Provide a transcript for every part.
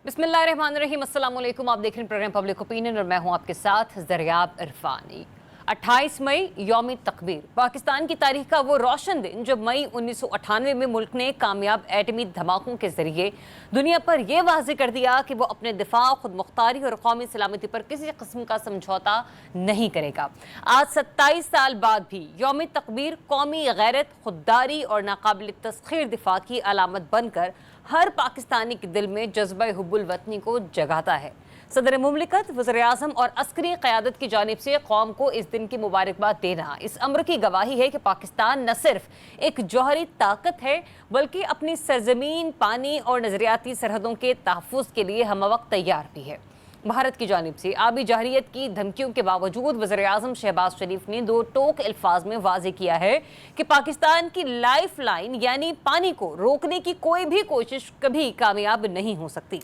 बिस्मिल्लाहिर्रहमानिर्रहीम, अस्सलाम वालेकुम। आप देख रहे हैं प्रोग्राम पब्लिक ओपिनियन और मैं हूं आपके साथ ज़रियाब इरफानी। 28 मई यौम तकबीर, पाकिस्तान की तारीख का वो रोशन दिन जब मई 1998 में मुल्क ने कामयाब एटमी धमाकों के जरिए दुनिया पर यह वाज़ेह कर दिया कि वो अपने दिफा, खुद मुख्तारी और कौमी सलामती पर किसी किस्म का समझौता नहीं करेगा। आज 27 साल बाद भी यौम तकबीर कौमी गैरत, खुददारी और नाकाबिल तस्खीर दिफा की अलामत बनकर हर पाकिस्तानी के दिल में जज्बा हुब्बुल वतनी को जगाता है। सदर मुमलिकत, वज़ीर-ए-आज़म और अस्करी क़यादत की जानिब से कौम को इस दिन की मुबारकबाद देना इस अम्र की गवाही है कि पाकिस्तान न सिर्फ एक जौहरी ताकत है बल्कि अपनी सरजमीन, पानी और नज़रियाती सरहदों के तहफ़्फ़ुज़ के लिए हम वक्त तैयार भी है। भारत की जानिब से आबी जहरियत की धमकियों के बावजूद वज़ीर-ए-आज़म शहबाज शरीफ ने दो टोक अल्फाज में वाज़ेह किया है कि पाकिस्तान की लाइफ लाइन यानी पानी को रोकने की कोई भी कोशिश कभी कामयाब नहीं हो सकती।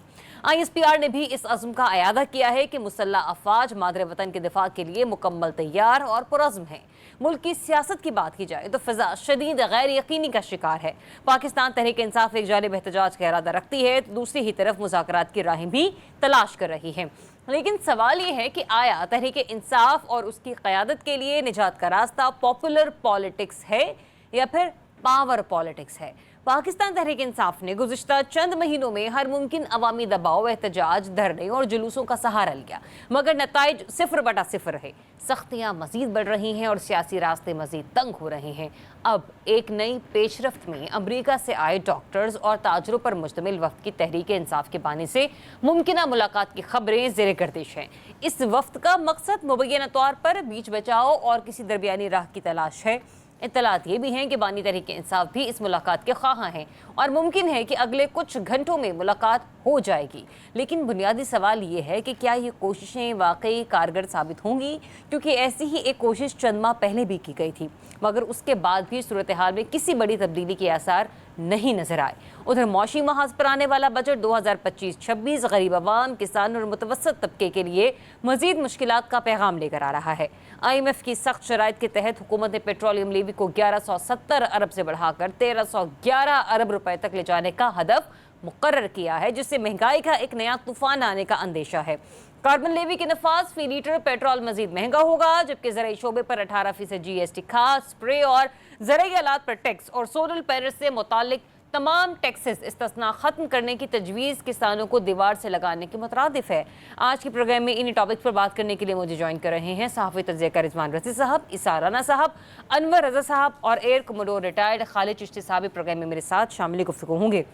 ISPR ने भी इस अज़्म का अयादा किया है कि मुसल्लह अफ़वाज मादरे वतन के दिफा के लिए मुकम्मल तैयार और पुरज़्म है। मुल्क की सियासत की बात की जाए तो फ़िज़ा शदीद गैर यकीनी का शिकार है। पाकिस्तान तहरीक इंसाफ एक जानिब एहतजाज का इरादा रखती है तो दूसरी ही तरफ मुज़ाकरात की राहें भी तलाश कर रही है। लेकिन सवाल ये है कि आया तहरीक इंसाफ और उसकी क़यादत के लिए निजात का रास्ता पॉपुलर पॉलिटिक्स है या फिर पावर पॉलिटिक्स है? पाकिस्तान तहरीक इंसाफ ने गुज़िश्ता चंद महीनों में हर मुमकिन अवामी दबाव, एहतजाज, धरने और जुलूसों का सहारा लिया, मगर नताइज 0/0 रहे। सख्तियाँ मज़ीद बढ़ रही हैं और सियासी रास्ते मज़ीद तंग हो रहे हैं। अब एक नई पेशरफ्त में अमरीका से आए डॉक्टर्स और ताजरों पर मुश्तमिल वफ़द की तहरीक इंसाफ के बानी से मुमकिना मुलाकात की खबरें ज़ेरे गर्दिश हैं। इस वफ़द का मकसद मुबैना तौर पर बीच बचाव और किसी दरमियानी राह की तलाश है। इत्तलात ये भी हैं कि बानी तहरीक इंसाफ भी इस मुलाकात के ख्वाहां हैं और मुमकिन है कि अगले कुछ घंटों में मुलाकात हो जाएगी। लेकिन बुनियादी सवाल ये है कि क्या ये कोशिशें वाकई कारगर साबित होंगी, क्योंकि ऐसी ही एक कोशिश चंद माह पहले भी की गई थी, मगर उसके बाद भी सूरत हाल में किसी बड़ी तब्दीली के आसार नहीं नजर आए। उधर मौशी महाज पर आने वाला बजट 2025-26 गरीब अवाम, किसान और मुतवसत तबके के लिए मजीद मुश्किलात का पैगाम लेकर आ रहा है। IMF की सख्त शराइत के तहत हुकूमत ने पेट्रोलियम लेवी को 1170 अरब से बढ़ाकर 1311 अरब रुपए तक ले जाने का हदफ मुकर्रर किया है, जिससे महंगाई का एक नया तूफान आने का अंदेशा है। कार्बन लेवी के नफाज फी लीटर पेट्रोल मजीद महंगा होगा, जबकि ज़राई शोबे पर 18% GST, खाद, स्प्रे और ज़राई आलात पर टैक्स और सोलर पैनल से मुतालिक तमाम टैक्सेस इस्तिस्ना खत्म करने की तजवीज़ किसानों को दीवार से लगाने के मुतरादिफ है। आज के प्रोग्राम में इन्हीं टॉपिक्स पर बात करने के लिए मुझे ज्वाइन कर रहे हैं सहाफ़ी तज़किया रिजवान रज़ी साहब, इसार राना साहब, अनवर रज़ा साहब और air commodore retired Khalid Chishti साहब प्रोग्राम में मेरे साथ शामिल गुफ्तगू होंगे।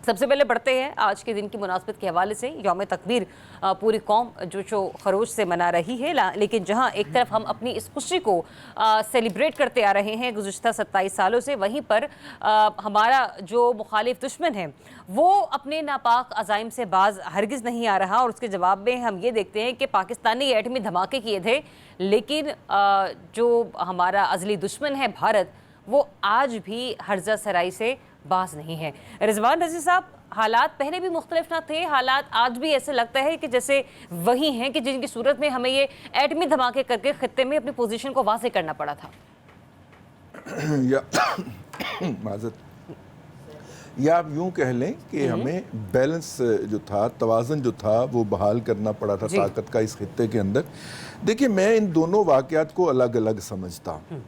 सबसे पहले बढ़ते हैं आज के दिन की मुनासबत के हवाले से। यौम तकबीर पूरी कौम जोशो खरोश से मना रही है, लेकिन जहां एक तरफ हम अपनी इस खुशी को सेलिब्रेट करते आ रहे हैं गुज़िश्ता 27 सालों से, वहीं पर हमारा जो मुखालिफ दुश्मन है वो अपने नापाक अज़ाइम से बाज हरगिज़ नहीं आ रहा। और उसके जवाब में हम ये देखते हैं कि पाकिस्तान ने एटमी धमाके किए थे, लेकिन जो हमारा अज़ली दुश्मन है भारत, वो आज भी हर्जा सराई से बाज नहीं है। रिजवान रज़ी साहब, हालात पहले भी मुख्तलिफ ना थे, हालात आज भी ऐसे लगता है कि जैसे वही हैं कि जिनकी सूरत में हमें ये एटमी धमाके करके खित्ते में अपनी पोजीशन को वाज़ेह करना पड़ा था। या आप यूँ कह लें कि हमें बैलेंस जो था, तवाज़न जो था, वो बहाल करना पड़ा था ताकत का इस खित्ते के अंदर। देखिए, मैं इन दोनों वाक़यात को अलग अलग समझता हूँ।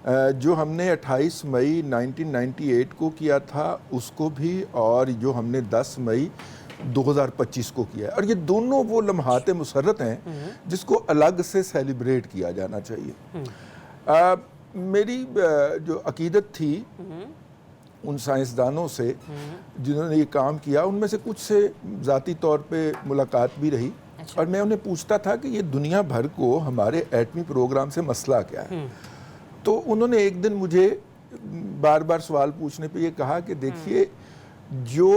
जो हमने 28 मई 1998 को किया था उसको भी, और जो हमने 10 मई 2025 को किया है, और ये दोनों वो लम्हात मुसर्रत हैं जिसको अलग से सेलिब्रेट किया जाना चाहिए। मेरी जो अकीदत थी उन साइंसदानों से जिन्होंने ये काम किया, उनमें से कुछ से ज़ाती तौर पे मुलाकात भी रही। और मैं उन्हें पूछता था कि ये दुनिया भर को हमारे एटमी प्रोग्राम से मसला क्या है। तो उन्होंने एक दिन मुझे बार बार सवाल पूछने पे ये कहा कि देखिए, जो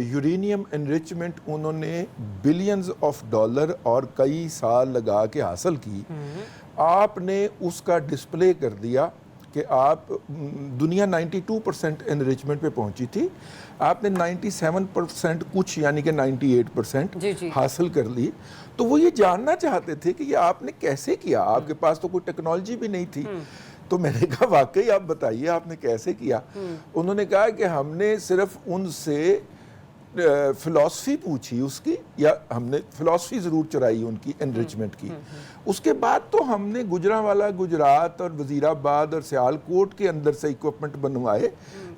यूरेनियम एनरिचमेंट उन्होंने बिलियंस ऑफ डॉलर और कई साल लगा के हासिल की, आपने उसका डिस्प्ले कर दिया कि आप दुनिया 92% एनरिचमेंट पे पहुंची थी, आपने 97% कुछ यानी कि 98% हासिल कर ली। तो वो ये जानना चाहते थे कि ये आपने कैसे किया, आपके पास तो कोई टेक्नोलॉजी भी नहीं थी। तो मैंने कहा वाकई आप बताइए आपने कैसे किया। उन्होंने कहा कि हमने सिर्फ उनसे फिलॉसफी पूछी उसकी, या हमने फिलॉसफी ज़रूर चुराई उनकी एनरिचमेंट की। उसके बाद तो हमने गुजरांवाला, गुजरात और वज़ीराबाद और सियालकोट के अंदर से इक्विपमेंट बनवाए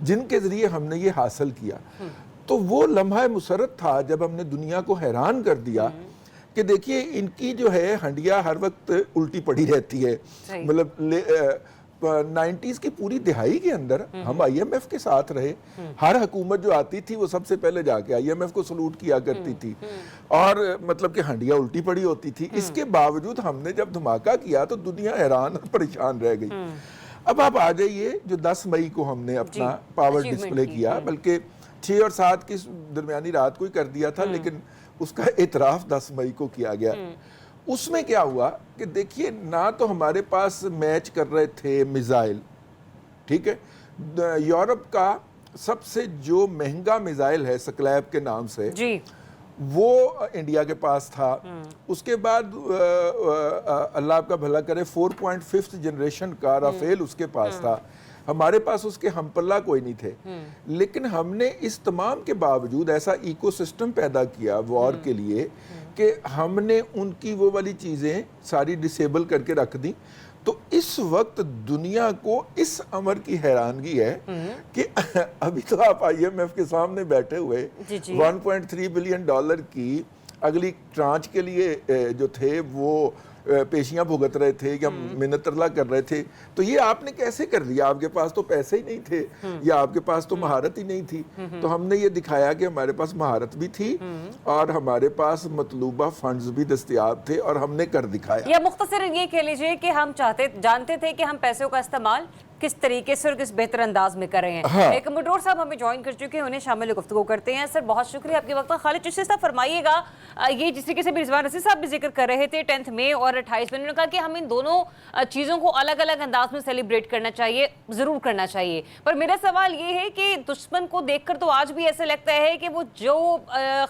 जिनके ज़रिए हमने ये हासिल किया। तो वो लम्हा मुसरत था जब हमने दुनिया को हैरान कर दिया कि देखिए इनकी जो है हंडिया हर वक्त उल्टी पड़ी रहती है। मतलब 90s की पूरी दिहाई के अंदर हम IMF के साथ रहे। हर हुकूमत जो आती थी वो सबसे पहले जाके IMF को सलूट किया करती थी, और मतलब कि हंडिया उल्टी पड़ी होती थी। इसके बावजूद हमने जब धमाका किया तो दुनिया हैरान और परेशान रह गई। अब आप आ जाइए, जो 10 मई को हमने अपना पावर डिस्प्ले किया, बल्कि 6 और 7 की दरमियानी रात को ही कर दिया था, लेकिन उसका इतराफ 10 मई को किया गया। उसमें क्या हुआ कि देखिए, ना तो हमारे पास मैच कर रहे थे मिसाइल, ठीक है। यूरोप का सबसे जो महंगा मिसाइल है स्कैलप के नाम से जी, वो इंडिया के पास था। उसके बाद अल्लाह आपका भला करे 4.5 जनरेशन का राफेल उसके पास था। हमारे पास उसके हमपल्ला कोई नहीं थे, लेकिन हमने इस तमाम के बावजूद ऐसा इकोसिस्टम पैदा किया वॉर के लिए कि हमने उनकी वो वाली चीज़ें सारी डिसेबल करके रख दी। तो इस वक्त दुनिया को इस अमर की हैरानगी है कि अभी तो आप IMF के सामने बैठे हुए 1.3 बिलियन डॉलर की अगली ट्रांच के लिए जो थे वो पेशियां भुगत रहे थे या मिन्नत तरला कर रहे थे। तो ये आपने कैसे कर लिया? आपके पास तो पैसे ही नहीं थे, या आपके पास तो महारत ही नहीं थी। तो हमने ये दिखाया कि हमारे पास महारत भी थी और हमारे पास मतलूबा फंड्स भी दस्तयाब थे, और हमने कर दिखाया। या मुख्तसरन ये कह लीजिए कि हम जानते थे कि हम पैसों का इस्तेमाल किस तरीके से और किस बेहतर अंदाज में कर रहे हैं। हाँ। एक मडोर साहब हमें ज्वाइन कर चुके हैं, उन्हें शामिल गुफ्तगू करते हैं। सर बहुत शुक्रिया आपके वक्त का। खालिद चिश्ती साहब फरमाइएगा, ये जिस तरीके से भी रिजवान रशीद साहब भी जिक्र कर रहे थे 10 मई और 28 मई, उन्होंने कहा कि हम इन दोनों चीज़ों को अलग अलग अंदाज में सेलिब्रेट करना चाहिए, ज़रूर करना चाहिए। पर मेरा सवाल ये है कि दुश्मन को देखकर तो आज भी ऐसा लगता है कि वो जो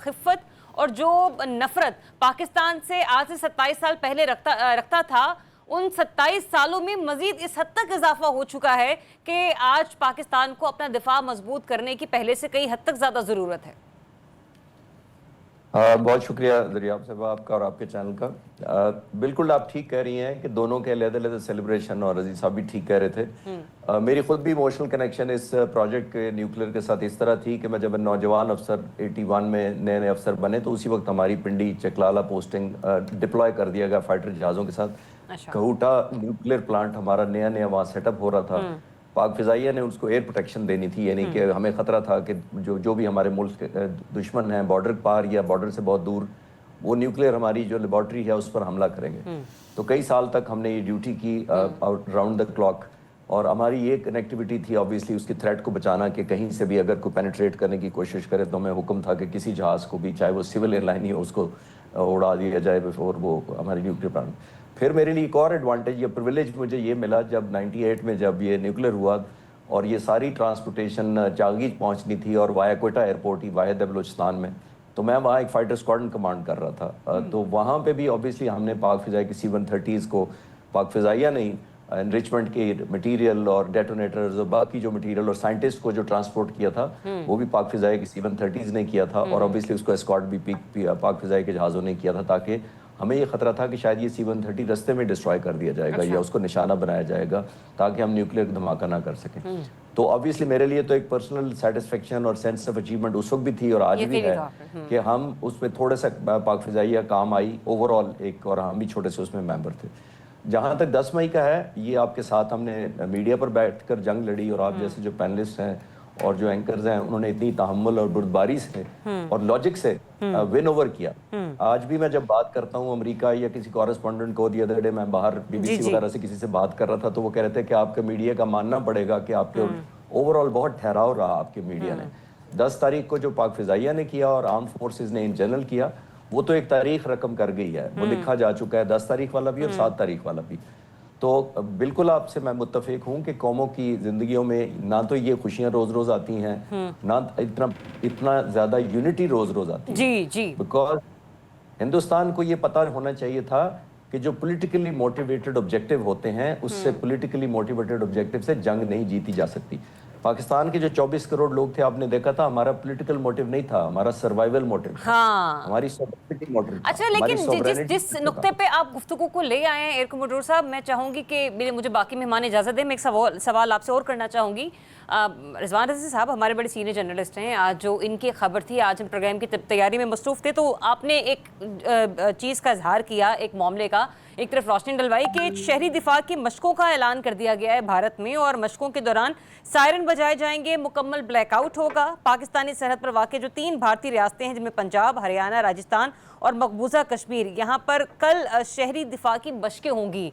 खिफ़त और जो नफरत पाकिस्तान से आज से 27 साल पहले रखता था, उन 27 सालों में मजीद इस हद तक इजाफा हो चुका है कि आज पाकिस्तान को अपना दिफा मजबूत करने की पहले से कई हद तक ज्यादा जरूरत है। बहुत शुक्रिया दरियाब साहब आपका और आपके चैनल का। बिल्कुल आप ठीक कह रही हैं कि दोनों के अलग-अलग सेलिब्रेशन, और अजीज साहब भी ठीक कह रहे थे। मेरी खुद भी इमोशनल कनेक्शन इस प्रोजेक्ट के न्यूक्लियर के साथ इस तरह थी कि मैं जब नौजवान अफसर 81 में नए अफसर बने तो उसी वक्त हमारी पिंडी चकलाला पोस्टिंग डिप्लॉय कर दिया गया फाइटर जहाज़ों के साथ। कहूटा न्यूक्लियर प्लांट हमारा नया वहाँ सेटअप हो रहा था। पाक फिजाइया ने उसको एयर प्रोटेक्शन देनी थी, यानी कि हमें ख़तरा था कि जो भी हमारे मुल्क के दुश्मन हैं बॉर्डर पार या बॉर्डर से बहुत दूर, वो न्यूक्लियर हमारी जो लेबॉर्ट्री है उस पर हमला करेंगे। तो कई साल तक हमने ये ड्यूटी की राउंड द क्लॉक, और हमारी ये कनेक्टिविटी थी ऑब्वियसली उसकी थ्रेट को बचाना कि कहीं से भी अगर कोई पेनिट्रेट करने की कोशिश करे तो हमें हुक्म था कि किसी जहाज़ को भी, चाहे वो सिविल एयरलाइन ही हो, उसको उड़ा दिया जाए बिफोर वो हमारी न्यूक्लियर प्लांट। फिर मेरे लिए एक और एडवांटेज या प्रिविलेज मुझे ये मिला जब 98 में जब ये न्यूक्लियर हुआ और ये सारी ट्रांसपोर्टेशन चागीज पहुंचनी थी और वाया कोयटा एयरपोर्ट ही वाहिद बलूचिस्तान में, तो मैं वहाँ एक फाइटर स्क्वाड्रन कमांड कर रहा था। तो वहाँ पे भी ऑब्वियसली हमने पाक फिजाई की C-130s को, पाक फिजाइया नहीं, एनरिचमेंट के मटेरियल और डेटोनेटर्स और बाकी जो मटेरियल और साइंटिस्ट को जो ट्रांसपोर्ट किया था वो भी पाक फिजाई की C-130s ने किया था, और ऑब्वियसली उसको एस्कॉर्ट भी पाक फिजाई के जहाज़ों ने किया था, ताकि हमें ये खतरा था कि शायद ये C-130 रास्ते में डिस्ट्रॉय कर दिया जाएगा या उसको निशाना बनाया जाएगा ताकि हम न्यूक्लियर धमाका ना कर सकें। तो ऑब्वियसली मेरे लिए तो एक पर्सनल सेटिस्फेक्शन और सेंस ऑफ अचीवमेंट उस वक्त भी थी और आज भी है कि हम उसमें थोड़े सा पाक फिजाइया काम आई ओवरऑल एक, और हम भी छोटे से उसमें मेंबर थे। जहाँ तक 10 मई का है, ये आपके साथ हमने मीडिया पर बैठकर जंग लड़ी, और आप जैसे जो पैनलिस्ट हैं और जो एंकर्स हैं उन्होंने इतनी तहम्मुल और बुर्दबारी से और लॉजिक से विन ओवर किया। आज भी मैं जब बात करता हूँ अमेरिका या किसी कॉरेस्पॉन्डेंट को, दी अदर डे मैं बाहर BBC वगैरह से किसी से बात कर रहा था तो वो कह रहे थे कि आपके मीडिया का मानना पड़ेगा कि आपके ओवरऑल बहुत ठहराव रहा आपके मीडिया ने। 10 तारीख को जो पाक फिजाइया ने किया और आर्म फोर्सेज ने इन जनरल किया, वो तो एक तारीख रकम कर गई है, वो लिखा जा चुका है 10 तारीख वाला भी और 7 तारीख वाला भी। तो बिल्कुल आपसे मैं मुत्तफिक हूँ कि कौमों की जिंदगियों में ना तो ये खुशियाँ रोज रोज आती हैं, ना इतना ज्यादा यूनिटी रोज रोज आती है। जी जी, बिकॉज हिंदुस्तान को ये पता होना चाहिए था कि जो पॉलिटिकली मोटिवेटेड ऑब्जेक्टिव होते हैं उससे पॉलिटिकली मोटिवेटेड ऑब्जेक्टिव से जंग नहीं जीती जा सकती। पाकिस्तान के जो 24 करोड़ लोग थे, आपने देखा था, हमारा पॉलिटिकल मोटिव नहीं था, हमारा सर्वाइवल मोटिव था, हाँ। हमारी सॉवरेनिटी मोटिव था। अच्छा, लेकिन जिस नुक्ते पे आप गुफ्तगू को ले आए हैं एयर कमोडोर साहब, मैं चाहूंगी कि मुझे बाकी मेहमान इजाजत दें, मैं एक सवाल आपसे और करना चाहूंगी। रिजवान रज़ी साहब हमारे बड़े सीनियर जर्नलिस्ट हैं, आज जो इनकी खबर थी, आज हम प्रोग्राम की तैयारी में मसरूफ थे, तो आपने एक चीज़ का इजहार किया, एक मामले का, एक तरफ रोशनी डलवाई कि शहरी दिफा की मशकों का ऐलान कर दिया गया है भारत में, और मशकों के दौरान सायरन बजाए जाएंगे, मुकम्मल ब्लैकआउट होगा। पाकिस्तानी सरहद पर वाक़ जो 3 भारतीय रियासतें हैं, जिनमें पंजाब, हरियाणा, राजस्थान और मकबूजा कश्मीर, यहाँ पर कल शहरी दिफा की मशकें होंगी।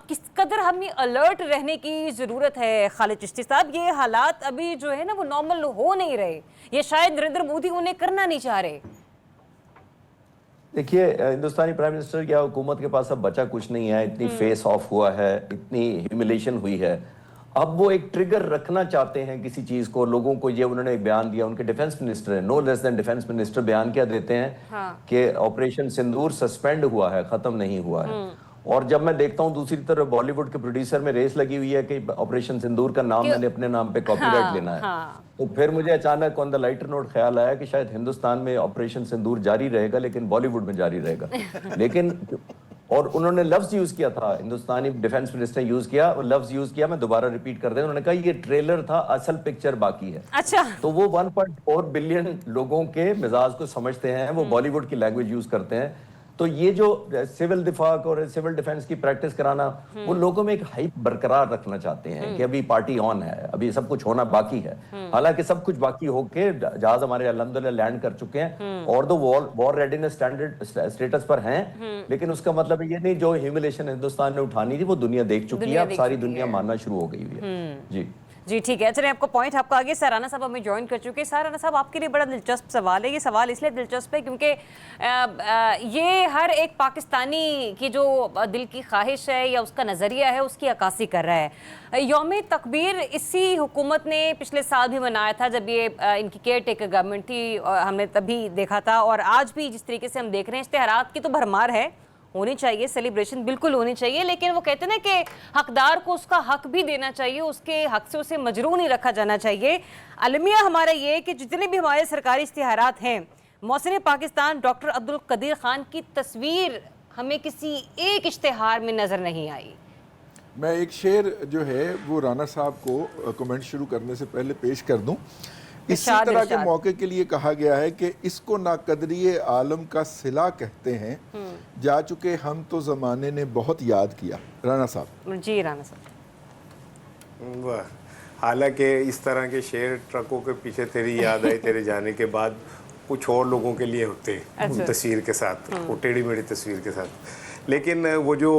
किस कदर हमें अलर्ट रहने की ज़रूरत है खालिद चिश्ती साहब? ये हालात अभी जो है ना वो नॉर्मल हो नहीं रहे, ये शायद नरेंद्र मोदी उन्हें करना नहीं चाह रहे। देखिए, हिंदुस्तानी प्राइम मिनिस्टर या हुकूमत के पास अब बचा कुछ नहीं है, इतनी फेस ऑफ हुआ है, इतनी ह्यूमिलेशन हुई है। अब वो एक ट्रिगर रखना चाहते हैं किसी चीज को, लोगों को। ये उन्होंने एक बयान दिया, उनके डिफेंस मिनिस्टर है, no less than defence minister, बयान क्या देते हैं कि ऑपरेशन सिंदूर सस्पेंड हुआ है, खत्म नहीं हुआ है। और जब मैं देखता हूँ दूसरी तरफ बॉलीवुड के प्रोड्यूसर में रेस लगी हुई है कि ऑपरेशन सिंदूर का नाम मैंने अपने नाम पे कॉपीराइट लेना है, तो फिर मुझे अचानक ऑन द लाइटर नोट ख्याल आया कि शायद हिंदुस्तान में ऑपरेशन सिंदूर जारी रहेगा, लेकिन बॉलीवुड में जारी रहेगा। लेकिन और उन्होंने लफ्ज यूज किया था, हिंदुस्तानी डिफेंस मिनिस्टर ने यूज किया, लफ्ज यूज किया, मैं दोबारा रिपीट कर दें, उन्होंने कहा ये ट्रेलर था, असल पिक्चर बाकी है। अच्छा, तो वो 1.4 बिलियन लोगों के मिजाज को समझते हैं, वो बॉलीवुड की लैंग्वेज यूज करते हैं। तो ये जो सिविल दिफाक और सिविल डिफेंस की प्रैक्टिस कराना, वो लोगों में एक हाइप बरकरार रखना चाहते हैं कि अभी पार्टी ऑन है, अभी सब कुछ होना बाकी है। हालांकि सब कुछ बाकी होके जहाज हमारे अल्हम्दुलिल्लाह लैंड कर चुके हैं और तो वॉर रेडीनेस स्टेटस पर हैं, लेकिन उसका मतलब ये नहीं जो ह्यूमिलेशन हिंदुस्तान ने उठानी थी वो दुनिया देख चुकी है, अब सारी दुनिया मानना शुरू हो गई हुई है। जी ठीक है, चलिए आपको पॉइंट आपका आगे। सराना साहब हमें ज्वाइन कर चुके हैं। सराना साहब, आपके लिए बड़ा दिलचस्प सवाल है। ये सवाल इसलिए दिलचस्प है क्योंकि ये हर एक पाकिस्तानी की जो दिल की ख्वाहिश है या उसका नज़रिया है उसकी अक्कासी कर रहा है। यौम तकबीर इसी हुकूमत ने पिछले साल भी मनाया था जब ये इनकी केयर टेकर गवर्नमेंट थी, हमने तभी देखा था, और आज भी जिस तरीके से हम देख रहे हैं इश्तिहारात की तो भरमार है, होनी चाहिए, सेलिब्रेशन बिल्कुल होनी चाहिए, लेकिन वो कहते हैं ना कि हकदार को उसका हक भी देना चाहिए, उसके हक से उसे मजरूर नहीं रखा जाना चाहिए। अलमिया हमारा ये कि जितने भी हमारे सरकारी इश्तिहारात हैं, मौसम पाकिस्तान डॉक्टर अब्दुल कदीर खान की तस्वीर हमें किसी एक इश्तिहार में नज़र नहीं आई। मैं एक शेर जो है वो राना साहब को कमेंट शुरू करने से पहले पेश कर दूं। इसी तरह के मौके के लिए कहा गया है कि इसको नाकदरी आलम का सिला कहते हैं, जा चुके हम तो ज़माने ने बहुत याद किया। राना साहब। जी राना साहब। वाह, हालांकि इस तरह के शेर ट्रकों के पीछे तेरी याद आई तेरे जाने के बाद कुछ और लोगों के लिए होते हैं तस्वीर के साथ, वो टेढ़ी मेढ़ी तस्वीर के साथ। लेकिन वो जो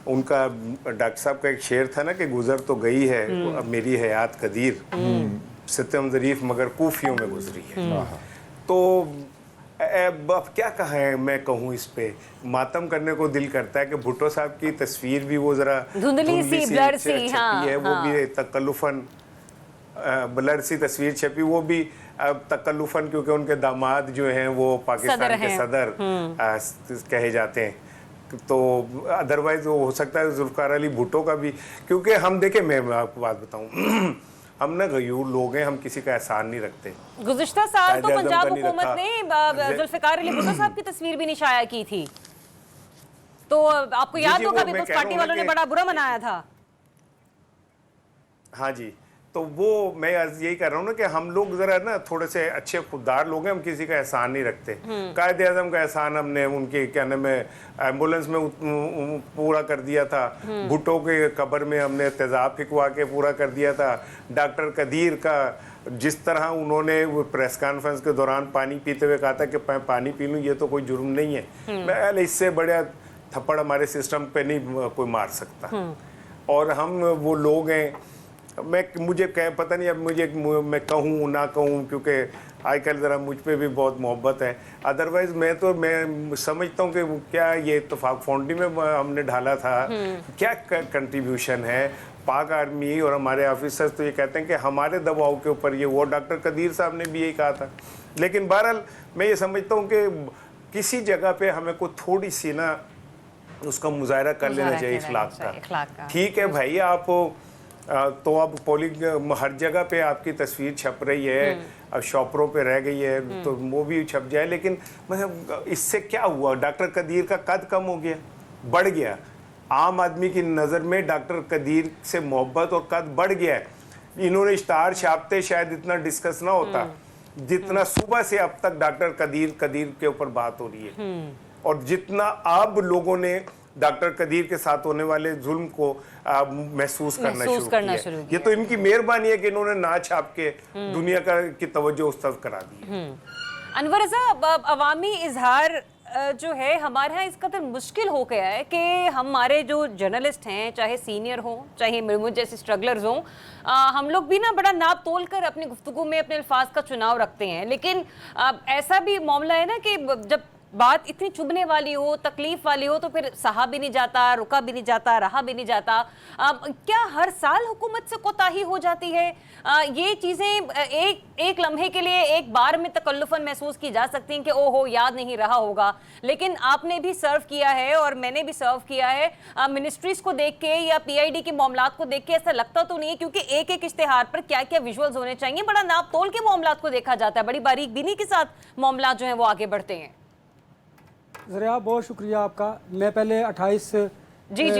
उनका डॉक्टर साहब का एक शेर था ना कि गुजर तो गई है अब मेरी हयात कदीर, सितम ज़रीफ मगर कूफियों में गुजरी है। तो अब क्या कहा है, मैं कहूँ इस पे मातम करने को दिल करता है कि भुट्टो साहब की तस्वीर भी वो ज़रा धुंधली सी ब्लर सी है, वो भी तकल्लुफन ब्लर सी तस्वीर छपी, वो भी तकल्लुफन क्योंकि उनके दामाद जो हैं वो पाकिस्तान के सदर कहे जाते हैं। तो अदरवाइज वो हो सकता है जुल्फ़िकार अली भुट्टो का भी, क्योंकि हम देखें, मैं आपको बात बताऊं, हम ना गयूर लोग हैं, हम किसी का एहसान नहीं रखते। गुज़िश्ता साल तो पंजाब हुकूमत ने जुल्फ़िकार अली भुट्टो साहब की तस्वीर भी नहीं शाया की थी, तो आपको याद होगा पीपल्स पार्टी वालों ने बड़ा बुरा मनाया था। हाँ जी, तो वो मैं यही कर रहा हूँ ना कि हम लोग जरा ना थोड़े से अच्छे खुददार लोग हैं, हम किसी का एहसान नहीं रखते। कायदे आज़म का एहसान हमने उनके क्या नाम है एम्बुलेंस में पूरा कर दिया था, भुट्टो के कब्र में हमने तेज़ाब फिकवा के पूरा कर दिया था, डॉक्टर कदीर का जिस तरह उन्होंने प्रेस कॉन्फ्रेंस के दौरान पानी पीते हुए कहा था कि पानी पी लूँ, ये तो कोई जुर्म नहीं है। मैं इससे बड़ा थप्पड़ हमारे सिस्टम पे नहीं कोई मार सकता। और हम वो लोग हैं, मुझे पता नहीं अब मुझे मैं कहूँ ना कहूँ, क्योंकि आजकल ज़रा मुझ पे भी बहुत मोहब्बत है। अदरवाइज़ मैं समझता हूँ कि क्या ये इत्तेफाक फाउंड्री में हमने ढाला था, क्या कंट्रीब्यूशन है। पाक आर्मी और हमारे ऑफिसर्स तो ये कहते हैं कि हमारे दबाव के ऊपर ये, वो डॉक्टर कदीर साहब ने भी यही कहा था। लेकिन बहरहाल मैं ये समझता हूँ कि किसी जगह पे हमें को थोड़ी सी ना उसका मुजाहरा कर लेना चाहिए इखलाक का। ठीक है भाई, आप तो अब पोलिंग हर जगह पे आपकी तस्वीर छप रही है, अब शॉपरों पे रह गई है, तो वो भी छप जाए। लेकिन इससे क्या हुआ? डॉक्टर कदीर का कद कम हो गया, बढ़ गया। आम आदमी की नज़र में डॉक्टर कदीर से मोहब्बत और कद बढ़ गया है। इन्होंने इश्तार छापते शायद इतना डिस्कस ना होता जितना सुबह से अब तक डॉक्टर कदीर के ऊपर बात हो रही है, और जितना अब लोगों ने डॉक्टर कदीर के साथ होने वाले जुल्म को महसूस करना शुरू किया। ये तो इनकी मेहरबानी है कि इन्होंने ना छाप के दुनिया की तवज्जो उस तरफ करा दी। अनवर रज़ा, अवामी इजहार जो है हमारे यहाँ इस कदर मुश्किल हो गया है कि हमारे जो जर्नलिस्ट हैं, चाहे सीनियर हों चाहे मुझ जैसे स्ट्रगलर्स हों, हम लोग भी ना बड़ा नाप तोल कर अपनी गुफ्तगू में अपने अल्फाज का चुनाव रखते हैं। लेकिन ऐसा भी मामला है ना कि जब बात इतनी चुभने वाली हो, तकलीफ वाली हो, तो फिर सहा भी नहीं जाता, रुका भी नहीं जाता, रहा भी नहीं जाता। क्या हर साल हुकूमत से कोताही हो जाती है? ये चीज़ें एक लम्हे के लिए एक बार में तकल्लुफन महसूस की जा सकती हैं कि ओहो याद नहीं रहा होगा, लेकिन आपने भी सर्व किया है और मैंने भी सर्व किया है। मिनिस्ट्रीज को देख के या PID के मामलात को देख के ऐसा लगता तो नहीं है, क्योंकि एक एक इश्तिहार पर क्या क्या विजुअल्स होने चाहिए, बड़ा नाप तोल के मामलात को देखा जाता है, बड़ी बारीक बीनी के साथ मामला जो है वो आगे बढ़ते हैं। ज़रिया, बहुत शुक्रिया आपका। मैं पहले 28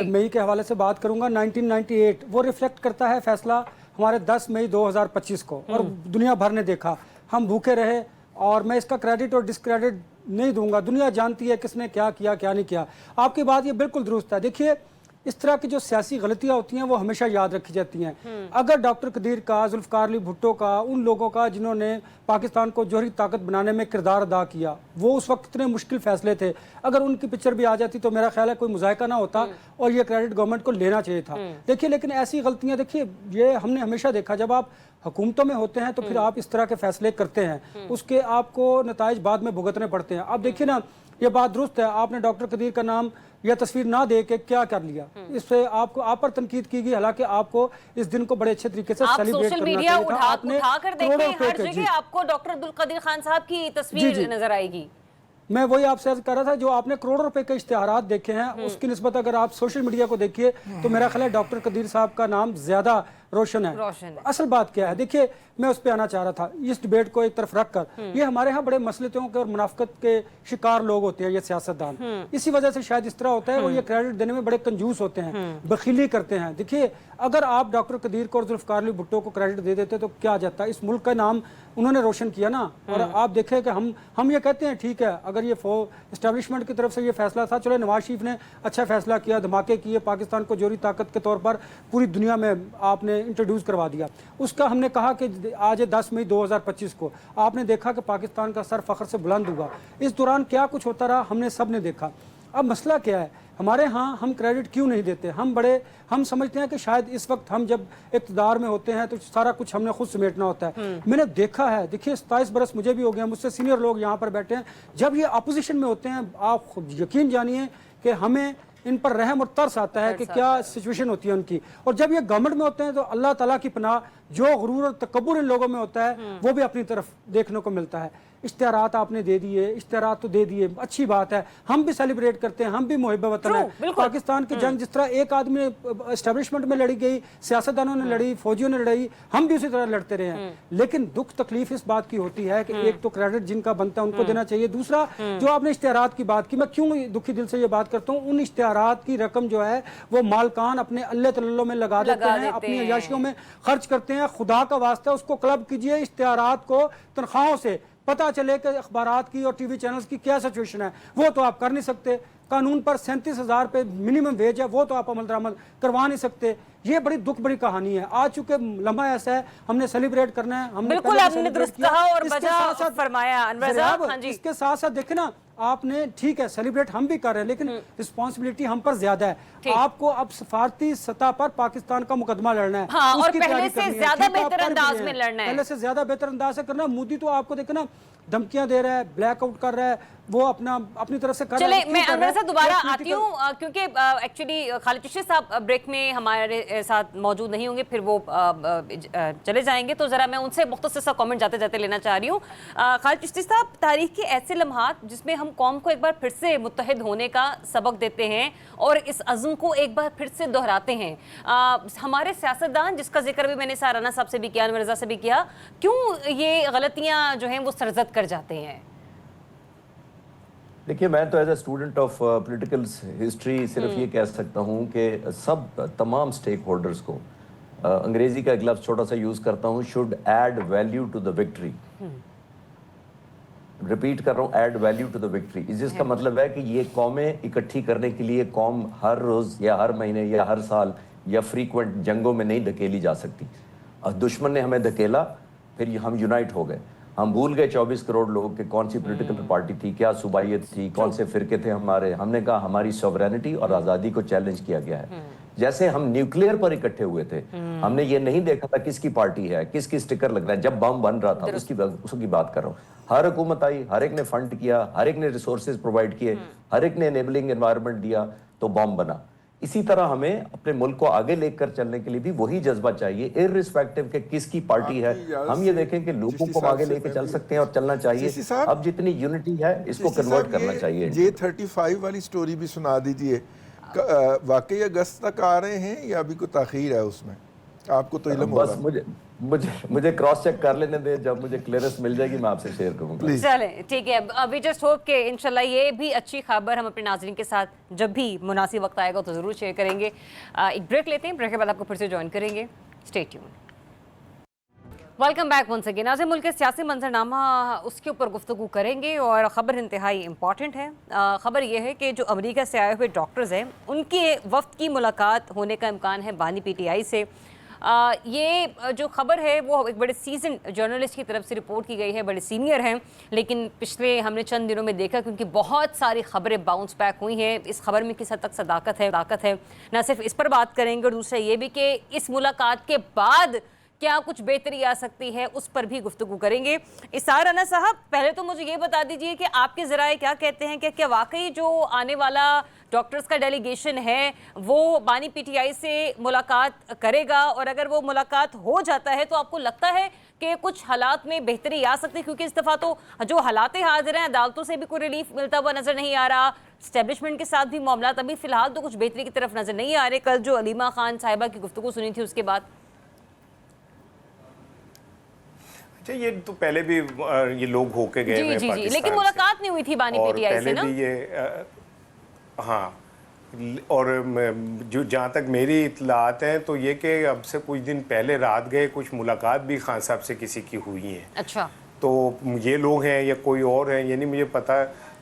मई के हवाले से बात करूंगा। 1998 वो रिफ्लेक्ट करता है फैसला हमारे 10 मई 2025 को, और दुनिया भर ने देखा, हम भूखे रहे, और मैं इसका क्रेडिट और डिस्क्रेडिट नहीं दूंगा, दुनिया जानती है किसने क्या किया क्या नहीं किया। आपकी बात ये बिल्कुल दुरुस्त है। देखिए, इस तरह की जो सियासी गलतियां होती हैं वो हमेशा याद रखी जाती हैं। अगर डॉक्टर कदीर का, जुल्फ़िकार अली भुट्टो का, उन लोगों का जिन्होंने पाकिस्तान को जौहरी ताकत बनाने में किरदार अदा किया, वो उस वक्त इतने मुश्किल फैसले थे, अगर उनकी पिक्चर भी आ जाती तो मेरा ख्याल है कोई मुज़ायका ना होता और ये क्रेडिट गवर्नमेंट को लेना चाहिए था। देखिए, लेकिन ऐसी गलतियां, देखिए ये हमने हमेशा देखा, जब आप हुकूमतों में होते हैं तो फिर आप इस तरह के फैसले करते हैं, उसके आपको नताइज बाद में भुगतने पड़ते हैं। अब देखिए ना, ये बात दुरुस्त है, आपने डॉक्टर कदीर का नाम या तस्वीर ना दे के क्या कर लिया, इससे आपको आप पर तनकीद की गई। हालांकि आपको इस दिन को बड़े अच्छे तरीके से सेलिब्रेट करना चाहिए था। आपने उठा कर देखें, हर जगह आपको डॉक्टर अब्दुल कदीर खान साहब की तस्वीर नजर आएगी। मैं वही आपसे अर्ज कर रहा था, जो आपने करोड़ों रुपए के इश्तिहारात देखे हैं, उसकी निस्बत अगर आप सोशल मीडिया को देखिए तो मेरा ख्याल है डॉक्टर कदीर साहब का नाम ज्यादा रोशन है। असल बात क्या है, देखिए मैं उस पर आना चाह रहा था, इस डिबेट को एक तरफ रखकर, ये हमारे यहाँ बड़े मसलतों के और मुनाफिकत के शिकार लोग होते हैं ये सियासतदान, इसी वजह से शायद इस तरह होता है, वो ये क्रेडिट देने में बड़े कंजूस होते हैं, बखीली करते हैं। देखिए, अगर आप डॉक्टर कदीर को और जुल्फ़िकार अली भुट्टो को क्रेडिट दे देते तो क्या जाता, इस मुल्क का नाम उन्होंने रोशन किया ना। और आप देखें कि हम ये कहते हैं ठीक है, अगर ये एस्टेब्लिशमेंट की तरफ से ये फैसला था, चलो नवाज शरीफ ने अच्छा फैसला किया, धमाके किए, पाकिस्तान को जौहरी ताकत के तौर पर पूरी दुनिया में आपने इंट्रोड्यूस करवा दिया। उसका हमने कहा कि आज 10 मई 2025 को आपने देखा कि पाकिस्तान का सर फख्र से बुलंद हुआ। इस दौरान क्या कुछ होता रहा हमने सब ने देखा। अब मसला क्या है, हमारे यहाँ हम क्रेडिट क्यों नहीं देते? हम समझते हैं कि शायद इस वक्त हम जब इक़्तिदार में होते हैं तो सारा कुछ हमने खुद समेटना होता है। मैंने देखा है, देखिए 27 बरस मुझे भी हो गया, मुझसे सीनियर लोग यहाँ पर बैठे हैं, जब ये अपोजिशन में होते हैं आप खुद यकीन जानिए कि हमें इन पर रहम और तरस आता है कि क्या सिचुएशन होती है उनकी। और जब ये गवर्नमेंट में होते हैं तो अल्लाह ताला की पनाह, जो गुरूर और तकब्बुर इन लोगों में होता है वो भी अपनी तरफ देखने को मिलता है। इश्तिहारात आपने दे दिए, इश्तिहारात तो दे दिए, अच्छी बात है, हम भी सेलिब्रेट करते हैं, हम भी मुहिब वतन है। पाकिस्तान की जंग जिस तरह एक आदमी एस्टेब्लिशमेंट में लड़ी गई, सियासतदानों ने लड़ी, फौजियों ने लड़ी, हम भी उसी तरह लड़ते रहे हैं। लेकिन दुख तकलीफ इस बात की होती है कि एक तो क्रेडिट जिनका बनता है उनको देना चाहिए, दूसरा जो आपने इश्तिहारात की बात की, मैं क्यों दुखी दिल से ये बात करता हूँ, उन इश्तिहारात की रकम जो है वो मालकान अपने अल्ले तल्लों में लगा देते हैं, अपनी अयाशियों में खर्च करते हैं। खुदा का वास्ता उसको क्लब कीजिए, इश्तिहारात को तनख्वाहों से पता चले कि अखबारात की और टीवी चैनल्स की क्या सिचुएशन है, वो तो आप कर नहीं सकते। कानून पर 37,000 पे मिनिमम वेज है, वो तो आप अमल दरामद करवा नहीं सकते। ये बड़ी दुख बड़ी कहानी है। आज चूंकि लम्हा ऐसा है, हमने सेलिब्रेट करना है। हमने बिल्कुल आपने दुरुस्त कहा और वजह फरमाया अनवर साहब। हाँ जी, इसके साथ साथ देखे ना, आपने ठीक है सेलिब्रेट हम भी कर रहे हैं, लेकिन रिस्पॉन्सिबिलिटी हम पर ज्यादा है। आपको अब सफारती सतह पर पाकिस्तान का मुकदमा लड़ना है, हाँ, और पहले से ज्यादा बेहतर अंदाज में लड़ना है, पहले से ज्यादा बेहतर अंदाज से करना है। मोदी तो आपको देखे ना धमकियां दे रहा है, ब्लैकआउट कर रहा है, वो अपनी तरफ से कर रहे चले हैं। मैं क्यों कर रहे अनवर हैं? साहब दोबारा ये आती हूँ क्योंकि एक्चुअली खालिद चिश्ती साहब ब्रेक में हमारे साथ मौजूद नहीं होंगे, फिर वो चले जाएंगे, तो ज़रा मैं उनसे मुख्तसर सा कमेंट जाते जाते लेना चाह रही हूँ। खालिद चिश्ती साहब, तारीख के ऐसे लम्हात जिसमें हम कौम को एक बार फिर से मुत्तहिद होने का सबक देते हैं और इस अज़्म को एक बार फिर से दोहराते हैं, हमारे सियासतदान, जिसका जिक्र भी मैंने साराना साहब से भी किया, अनवर रज़ा से भी किया, क्यों ये गलतियाँ जो हैं वो सरजद कर जाते हैं? देखिए, मैं तो as a student of political history सिर्फ ये कह सकता हूँ कि तमाम स्टेक होल्डर्स को, अंग्रेजी का एक लफ्ज़ छोटा सा यूज़ करता हूँ, should add value to the victory. Repeat कर रहा हूँ, add value to the victory. जिसका मतलब है कि ये कौमें इकट्ठी करने के लिए कौम हर रोज़ या हर महीने या हर साल या फ्रीक्वेंट जंगों में नहीं धकेली जा सकती। दुश्मन ने हमें धकेला, फिर हम यूनाइट हो गए। हम भूल गए 24 करोड़ लोग कि कौन सी पॉलिटिकल पार्टी थी, क्या सूबाइयत थी, कौन से फिरके थे हमारे। हमने कहा हमारी सॉवरेनिटी और आज़ादी को चैलेंज किया गया है। जैसे हम न्यूक्लियर पर इकट्ठे हुए थे, हमने ये नहीं देखा था किसकी पार्टी है, किसकी स्टिकर लग रहा है। जब बम बन रहा था उसकी बात कर रहा हूँ। हर हुकूमत आई, हर एक ने फंड किया, हर एक ने रिसोर्सेज प्रोवाइड किए, हर एक ने एनेबलिंग एनवायरनमेंट दिया, तो बम बना। इसी तरह हमें अपने मुल्क को आगे लेकर चलने के लिए भी वही जज्बा चाहिए, इररिस्पेक्टिव के किसकी पार्टी है। हम ये देखें कि लोगों को आगे लेकर चल सकते हैं और चलना चाहिए। अब जितनी यूनिटी है इसको कन्वर्ट करना चाहिए। J35 वाली स्टोरी भी सुना दीजिए। वाकई अगस्त तक आ रहे हैं या अभी कोई ताखीर है उसमें? आपको तो इल्म होगा। बस मुझे क्रॉस चेक कर लेने दे, जब मुझे क्लियरेंस मिल जाएगी मैं आपसे शेयर करूंगा। चले ठीक है, अभी जस्ट होप के इंशाल्लाह ये भी अच्छी खबर हम अपने नाज़रीन के साथ जब भी मुनासिब वक्त आएगा तो ज़रूर शेयर करेंगे। एक ब्रेक लेते हैं, ब्रेक के बाद आपको फिर से ज्वाइन करेंगे। Stay tune. Welcome back once again. आज मुल्क के सियासी मंजरनामा उसके ऊपर गुफ्तगू करेंगे और ख़बर इंतहाई इंपॉर्टेंट है। ख़बर यह है कि जो अमेरिका से आए हुए डॉक्टर्स हैं उनके वफ्द की मुलाकात होने का इम्कान है बानी PTI से। ये जो खबर है वो एक बड़े सीजन जर्नलिस्ट की तरफ से रिपोर्ट की गई है, बड़े सीनियर हैं, लेकिन पिछले हमने चंद दिनों में देखा क्योंकि बहुत सारी खबरें बाउंस बैक हुई हैं, इस खबर में किस हद तक सदाकत है। ना सिर्फ इस पर बात करेंगे और दूसरा ये भी कि इस मुलाकात के बाद क्या कुछ बेहतरी आ सकती है, उस पर भी गुफ्तगू करेंगे। इसार राना साहब, पहले तो मुझे ये बता दीजिए कि आपके ज़राए क्या कहते हैं कि क्या वाकई जो आने वाला डॉक्टर्स का डेलीगेशन है वो बानी PTI से मुलाकात करेगा, और अगर वो मुलाकात हो जाता है तो आपको लगता है कि कुछ हालात में बेहतरी आ सकती है? क्योंकि इस दफ़ा तो जो हालात हाजिर हैं, अदालतों से भी कोई रिलीफ मिलता हुआ नज़र नहीं आ रहा, स्टैब्लिशमेंट के साथ भी मामला अभी फ़िलहाल तो कुछ बेहतरी की तरफ नज़र नहीं आ रहे। कल जो अलीमा खान साहिबा की गुफ्तगू सुनी थी उसके बाद अच्छा, ये तो पहले भी ये लोग होके गए हैं जी, लेकिन मुलाकात नहीं हुई थी बानी PTI से ना। भी ये हाँ, और जो जहाँ तक मेरी इतलात हैं तो ये कि अब से कुछ दिन पहले रात गए कुछ मुलाकात भी खान साहब से किसी की हुई है। अच्छा, तो ये लोग हैं या कोई और हैं ये नहीं मुझे पता,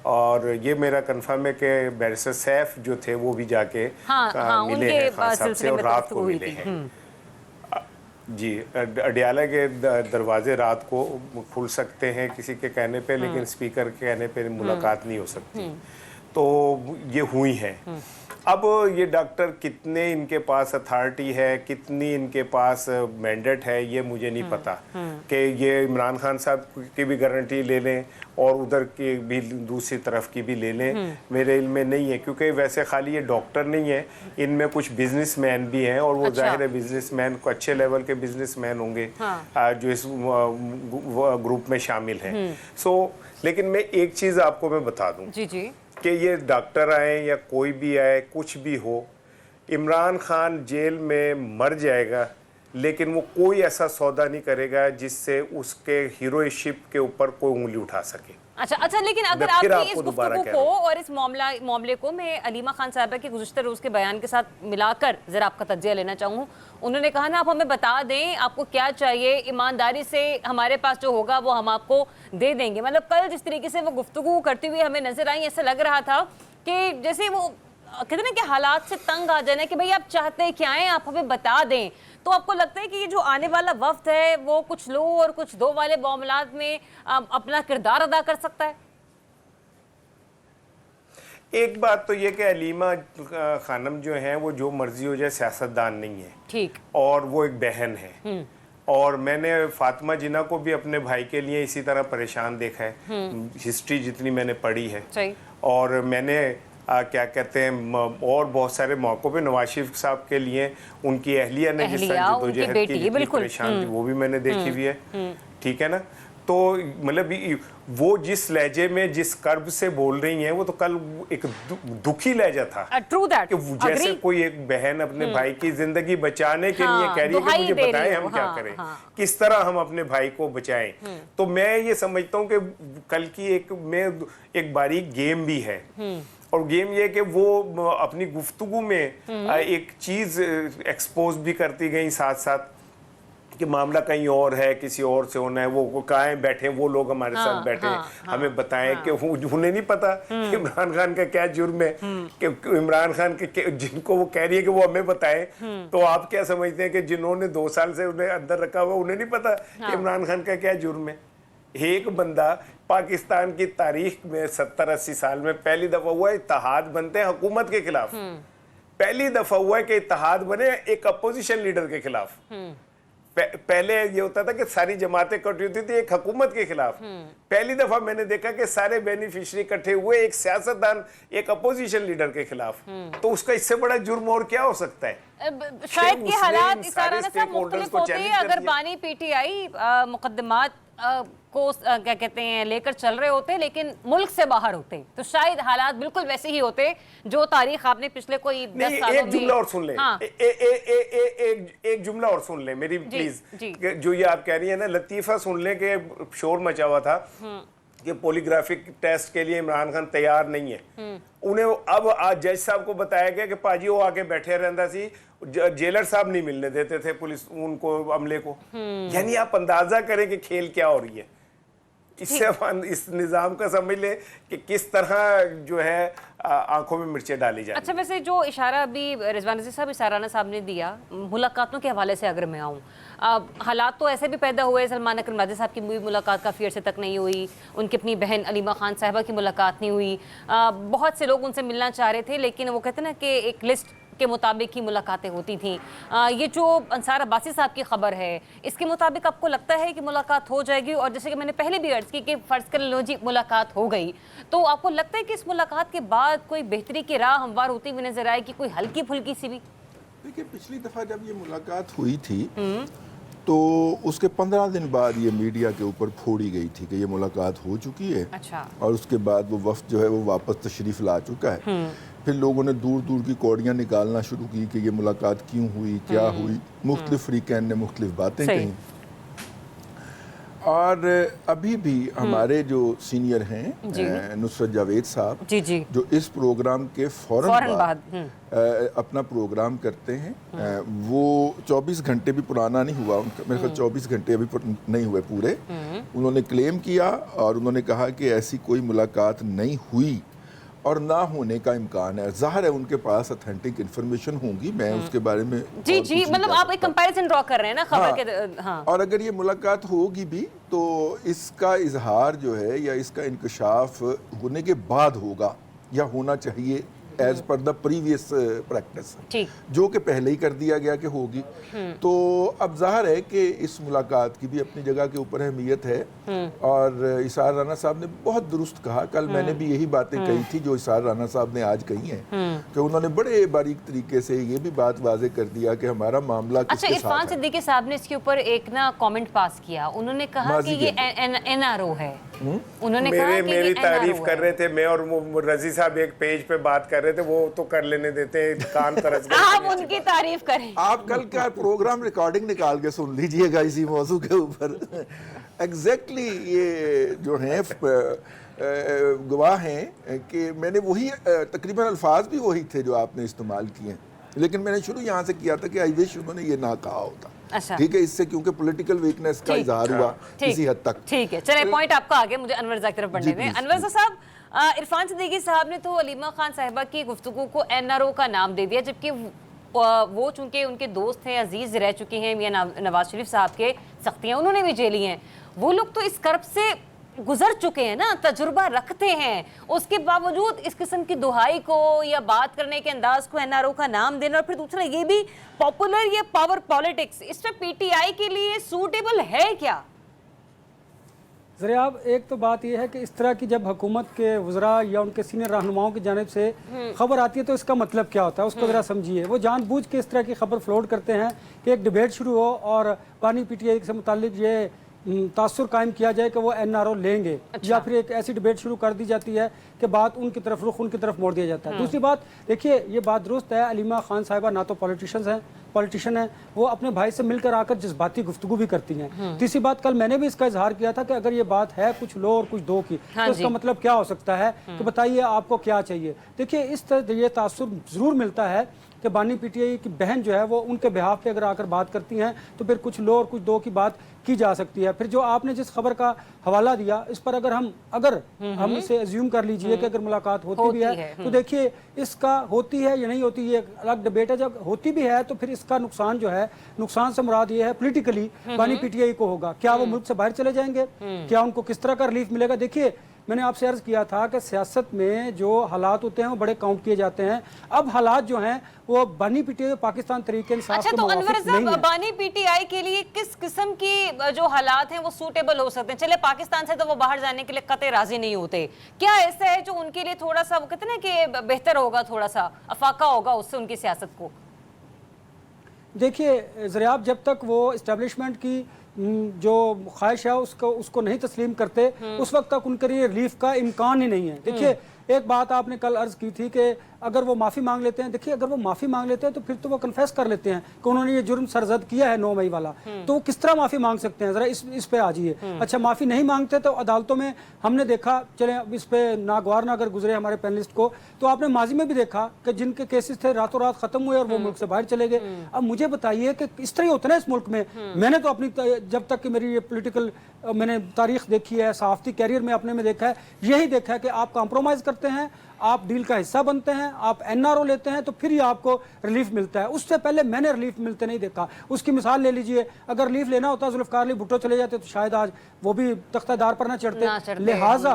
और ये मेरा कंफर्म है कि बैरिस्टर सैफ जो थे वो भी जाके मिले हैं खान साहब से और रात को मिले हैं। जी, अडियाला के दरवाजे रात को खुल सकते हैं किसी के कहने पे, लेकिन स्पीकर के कहने पे मुलाकात नहीं हो सकती। तो ये हुई है। अब ये डॉक्टर कितने इनके पास अथॉरिटी है, कितनी इनके पास मैंडेट है, ये मुझे नहीं पता कि ये इमरान खान साहब की भी गारंटी ले लें और उधर की भी दूसरी तरफ की भी ले लें, मेरे इल्म में नहीं है। क्योंकि वैसे खाली ये डॉक्टर नहीं है, इनमें कुछ बिजनेसमैन भी हैं और वो जाहिर है बिजनेसमैन को अच्छे लेवल के बिजनेसमैन होंगे जो इस ग्रुप में शामिल हैं। लेकिन मैं एक चीज़ आपको मैं बता दूँ जी कि ये डॉक्टर आए या कोई भी आए, कुछ भी हो, इमरान खान जेल में मर जाएगा लेकिन वो कोई ऐसा सौदा नहीं करेगा जिससे उसके हीरोशिप के ऊपर कोई उंगली उठा सके। अच्छा, लेकिन अगर आपकी इस गुफ्तगू को और इस मामले को मैं अलीमा खान साहबा के गुज़िश्ता रोज़ के बयान के साथ मिलाकर ज़रा आपका तज्ज़िया लेना चाहूँ। उन्होंने कहा ना, आप हमें बता दें आपको क्या चाहिए, ईमानदारी से हमारे पास जो होगा वो हम आपको दे देंगे। मतलब कल जिस तरीके से वो गुफ्तगू करती हुई हमें नज़र आई, ऐसा लग रहा था कि जैसे वो कहते ना कि हालात से तंग आ जाना कि भाई आप चाहते क्या हैं, आप हमें बता दें। तो आपको लगता है कि ये जो आने वाला वफ्द है वो कुछ लो और कुछ दो वाले मामलात में अपना किरदार अदा कर सकता है? एक बात तो ये कि अलीमा खानम जो है वो जो मर्जी हो जाए सियासतदान नहीं है, ठीक, और वो एक बहन है और मैंने फातिमा जिन्ना को भी अपने भाई के लिए इसी तरह परेशान देखा है, हिस्ट्री जितनी मैंने पढ़ी है। और मैंने क्या कहते हैं और बहुत सारे मौक़ों पे नवाज शरीफ साहब के लिए उनकी अहलिया ने जिस तरह जद्दोजहद की जितनी परेशान थी वो भी मैंने देखी हुई है, ठीक है ना। तो मतलब वो जिस लहजे में जिस कर्ब से बोल रही हैं वो तो कल एक दुखी लहजा था। ट्रू दैट, कि जैसे कोई एक बहन अपने भाई की जिंदगी बचाने के लिए कह रही है कि मुझे बताएं हम क्या करें, किस तरह हम अपने भाई को बचाएं। तो मैं ये समझता हूँ कि कल की एक बारीक गेम भी है, और गेम ये कि वो अपनी गुफ्तगू में एक चीज एक्सपोज भी करती गई साथ साथ कि मामला कहीं और है, किसी और से होना है, वो कहाँ बैठे वो लोग हमारे साथ बैठे हमें बताएं कि उन्हें नहीं पता कि इमरान खान का क्या जुर्म है, कि इमरान खान के जिनको वो कह रही है कि वो हमें बताएं, तो आप क्या समझते हैं कि जिन्होंने 2 साल से उन्हें अंदर रखा हुआ उन्हें नहीं पता कि इमरान खान का क्या जुर्म है। एक बंदा पाकिस्तान की तारीख में 70-80 साल में पहली दफा हुआ है इत्तेहाद बनते हैं हुकूमत के खिलाफ, पहली दफा हुआ है कि इत्तेहाद बने एक अपोजिशन लीडर के खिलाफ। पहले ये होता था कि सारी जमातें इकट्ठी होती थी एक हुकूमत के खिलाफ, पहली दफा मैंने देखा कि सारे बेनिफिशियरी इकट्ठे हुए एक सियासतदान एक अपोजिशन लीडर के खिलाफ। तो उसका इससे बड़ा जुर्म और क्या हो सकता है? शायद के हालात इस तरह से मुख्तलिफ होते हैं। अगर बानी पीटीआई मुकदमात को क्या कहते हैं लेकर चल रहे होते लेकिन मुल्क से बाहर होते तो शायद हालात बिल्कुल वैसे ही होते जो तारीख आपने पिछले कोई 10 सालों में। एक जुमला और सुन ले, एक जुमला और सुन ले मेरी प्लीज, जो ये आप कह रही है ना लतीफा सुन ले कि शोर मचा हुआ था कि पॉलीग्राफिक टेस्ट के लिए इमरान खान तैयार नहीं है। उन्हें अब आज जज साहब को बताया गया कि पाजी वो आके बैठे रहता सी, जेलर साहब नहीं मिलने देते थे पुलिस उनको अमले को। यानी आप अंदाजा करें कि खेल क्या हो रही है। इससे इस निज़ाम का समझ ले कि किस तरह जो है आंखों में मिर्चें डाली जाए। अच्छा, वैसे जो इशारा अभी रिजवान रज़ी साहब इशाराना साहब ने दिया मुलाकातों के हवाले से अगर मैं आऊँ, हालात तो ऐसे भी पैदा हुए, सलमान अकरम राजा साहब की मुलाकात काफ़ी अर्से तक नहीं हुई, उनकी अपनी बहन अलीमा खान साहिबा की मुलाकात नहीं हुई, बहुत से लोग उनसे मिलना चाह रहे थे लेकिन वो कहते ना कि एक लिस्ट के मुताबिक ही मुलाकातें होती थी। ये जो अंसार अब्बासी साहब की खबर है इसके मुताबिक आपको लगता है कि मुलाकात हो जाएगी? और जैसे कि मैंने पहले भी अर्ज की कि फ़र्ज़ कर लो जी मुलाकात हो गई, तो आपको लगता है कि इस मुलाकात के बाद कोई बेहतरी की राह हमवार होती हुई नजर आएगी, कोई हल्की फुल्की सी भी? देखिए, पिछली दफ़ा जब ये मुलाकात हुई थी तो उसके 15 दिन बाद ये मीडिया के ऊपर फोड़ी गई थी कि ये मुलाकात हो चुकी है। अच्छा। और उसके बाद वो वफ्द जो है वो वापस तशरीफ़ ला चुका है। फिर लोगों ने दूर दूर की कौड़ियाँ निकालना शुरू की कि ये मुलाकात क्यों हुई, क्या हुई, मुख्तलिफ फ़रीक़ैन ने मुख्तलिफ बातें कहीं। और अभी भी हमारे जो सीनियर हैं नुसरत जावेद साहब जो इस प्रोग्राम के फौरन बाद अपना प्रोग्राम करते हैं, वो 24 घंटे भी पुराना नहीं हुआ उनका, मेरे ख्याल 24 घंटे अभी नहीं हुए पूरे। उन्होंने क्लेम किया और उन्होंने कहा कि ऐसी कोई मुलाकात नहीं हुई और ना होने का इम्कान है। ज़ाहिर है उनके पास ऑथेंटिक इन्फॉर्मेशन होंगी, मैं उसके बारे में जी मतलब आप एक कंपैरिजन ड्रॉ कर रहे हैं ना खबर के। हाँ। और अगर ये मुलाकात होगी भी तो इसका इजहार जो है या इसका इंकशाफ होने के बाद होगा या होना चाहिए as per the previous practice, जो कि पहले ही कर दिया गया कि होगी। तो अब जाहिर है कि इस मुलाकात की भी अपनी जगह के ऊपर अहमियत है और इसार राना साहब ने बहुत दुरुस्त कहा। कल मैंने भी यही बातें कही थी जो इसार राना साहब ने आज कही हैं कि उन्होंने बड़े बारीक तरीके से ये भी बात वाजे कर दिया कि हमारा मामला किसके साथ है। अच्छा, इरफान सिद्दीकी साहब ने इसके ऊपर एक ना कमेंट पास किया, उन्होंने कहा कि ये एनआरओ है। उन्होंने कहा कि मेरी तारीफ कर रहे थे, मैं और रजी साहब एक पेज पे बात कर रहे थे, वो तो कर लेने देते हैं, कान तरस गए। आप उनकी तारीफ करें। आप कल का प्रोग्राम रिकॉर्डिंग निकाल के सुन लीजिएगा इसी मौजू के ऊपर। एग्जैक्टली ये जो हैं गवाह हैं कि मैंने वही तकरीबन अल्फाज भी वही थे जो आपने इस्तेमाल किए, लेकिन मैंने शुरू यहाँ से किया था कि आई विश उन्होंने ये ना कहा होता। अच्छा। ठीक है, इससे क्योंकि पॉलिटिकल वीकनेस का इजहार हुआ किसी हद तक। ठीक है, चलिए पॉइंट आपका आगे, मुझे अनवर ज़ाकी की तरफ बढ़ने दें। अनवर साहब, इरफान सिद्दीकी साहब ने तो अलीमा खान साहिबा की गुफ्तगू को एनआरओ का नाम दे दिया, जबकि वो चूंकि उनके दोस्त हैं, अजीज रह चुके हैं मियां नवाज शरीफ साहब के, सख्तियाँ उन्होंने भी झेली हैं। वो लोग तो इस कर्ब से गुजर चुके हैं ना, तजुर्बा रखते हैं, उसके बावजूद इस किस्म की दुहाई को या बात करने के अंदाज को एनआरओ का नाम देना, और फिर दूसरा ये भी पॉपुलर, ये पावर पॉलिटिक्स, इसमें पीटीआई के लिए सूटेबल है क्या? ज़रियाब, एक तो बात यह है कि इस तरह की जब हुकूमत के वज़रा या उनके सीनियर रहनुमाओं की जानिब से खबर आती है तो इसका मतलब क्या होता है, उसको ज़रा समझिए। वो जानबूझ के इस तरह की खबर फ्लोट करते हैं कि एक डिबेट शुरू हो और बानी पीटीआई से मुताल्लिक ये तासुर कायम किया जाए कि वो एनआरओ लेंगे। या फिर एक ऐसी डिबेट शुरू कर दी जाती है कि बात उनकी तरफ, रुख उनकी तरफ मोड़ दिया जाता है। दूसरी बात देखिए, ये बात दुरुस्त है, अलीमा खान साहिबा ना तो पॉलिटिशियन हैं, वो अपने भाई से मिलकर आकर जज्बाती गुफ्तगू भी करती हैं। तीसरी बात, कल मैंने भी इसका इजहार किया था कि अगर ये बात है कुछ लो और कुछ दो की, तो इसका मतलब क्या हो सकता है कि बताइए आपको क्या चाहिए। देखिए, इस तरह ये तासुर जरूर मिलता है कि बानी पीटीआई की बहन जो है वो उनके बिहाफ पे अगर आकर बात करती हैं तो फिर कुछ लो और कुछ दो की बात की जा सकती है। फिर जो आपने जिस खबर का हवाला दिया, इस पर अगर हम इसे अज्यूम कर लीजिए कि अगर मुलाकात होती भी है तो देखिए, इसका होती है या नहीं होती ये अलग डिबेट है। जब होती भी है तो फिर इसका नुकसान जो है, नुकसान से मुराद ये है पॉलिटिकली बानी पीटीआई को होगा। क्या वो मुल्क से बाहर चले जाएंगे? क्या उनको किस तरह का रिलीफ मिलेगा? देखिए, मैंने आपसे अर्ज किया था कि सियासत में जो हालात होते हैं वो बड़े काउंट किए जाते हैं। अब हालात जो हैं वो बानी पीटीआई पाकिस्तान तरीके इंसाफ अच्छा, के तो मुवाफिक अनवर नहीं साहब, है। बानी पीटीआई के लिए किस किस्म की जो हालात हैं वो सूटेबल हो सकते हैं? चले पाकिस्तान से तो वो बाहर जाने के लिए कतई राजी नहीं होते, क्या ऐसा है जो उनके लिए थोड़ा सा वो कहते हैं ना कि बेहतर होगा, थोड़ा सा अफाका होगा उससे उनकी सियासत को? देखिए ज़रियाब, जब तक वो इस्टेब्लिशमेंट की जो ख्वाहिश है उसको नहीं तस्लीम करते, उस वक्त तक उनके लिए रिलीफ का इम्कान ही नहीं है। देखिए, एक बात आपने कल अर्ज की थी कि अगर वो माफ़ी मांग लेते हैं, देखिए अगर वो माफ़ी मांग लेते हैं तो फिर तो वो कन्फेस कर लेते हैं कि उन्होंने ये जुर्म सरजद किया है 9 मई वाला, तो वो किस तरह माफ़ी मांग सकते हैं? ज़रा इस पे आ जाइए। अच्छा, माफ़ी नहीं मांगते तो अदालतों में हमने देखा, चले अब इस पे नागवार ना अगर गुजरे हमारे पैनलिस्ट को, तो आपने माजी में भी देखा कि जिनके केसेस थे रातों रात ख़त्म हुए और वो मुल्क से बाहर चले गए। अब मुझे बताइए कि इस तरह होता है इस मुल्क में। मैंने तो अपनी, जब तक कि मेरी ये पोलिटिकल मैंने तारीख देखी है, सहाफ़ती कैरियर में अपने में देखा है, यही देखा है कि आप कॉम्प्रोमाइज़ करते हैं, आप डील का हिस्सा बनते हैं, आप एनआरओ लेते हैं तो फिर ही आपको रिलीफ मिलता है। उससे पहले मैंने रिलीफ मिलते नहीं देखा। उसकी मिसाल ले लीजिए, अगर रिलीफ लेना होता जुल्फ़िकार अली भुट्टो चले जाते तो शायद आज वो भी तख्तादार पर ना चढ़ते। लिहाजा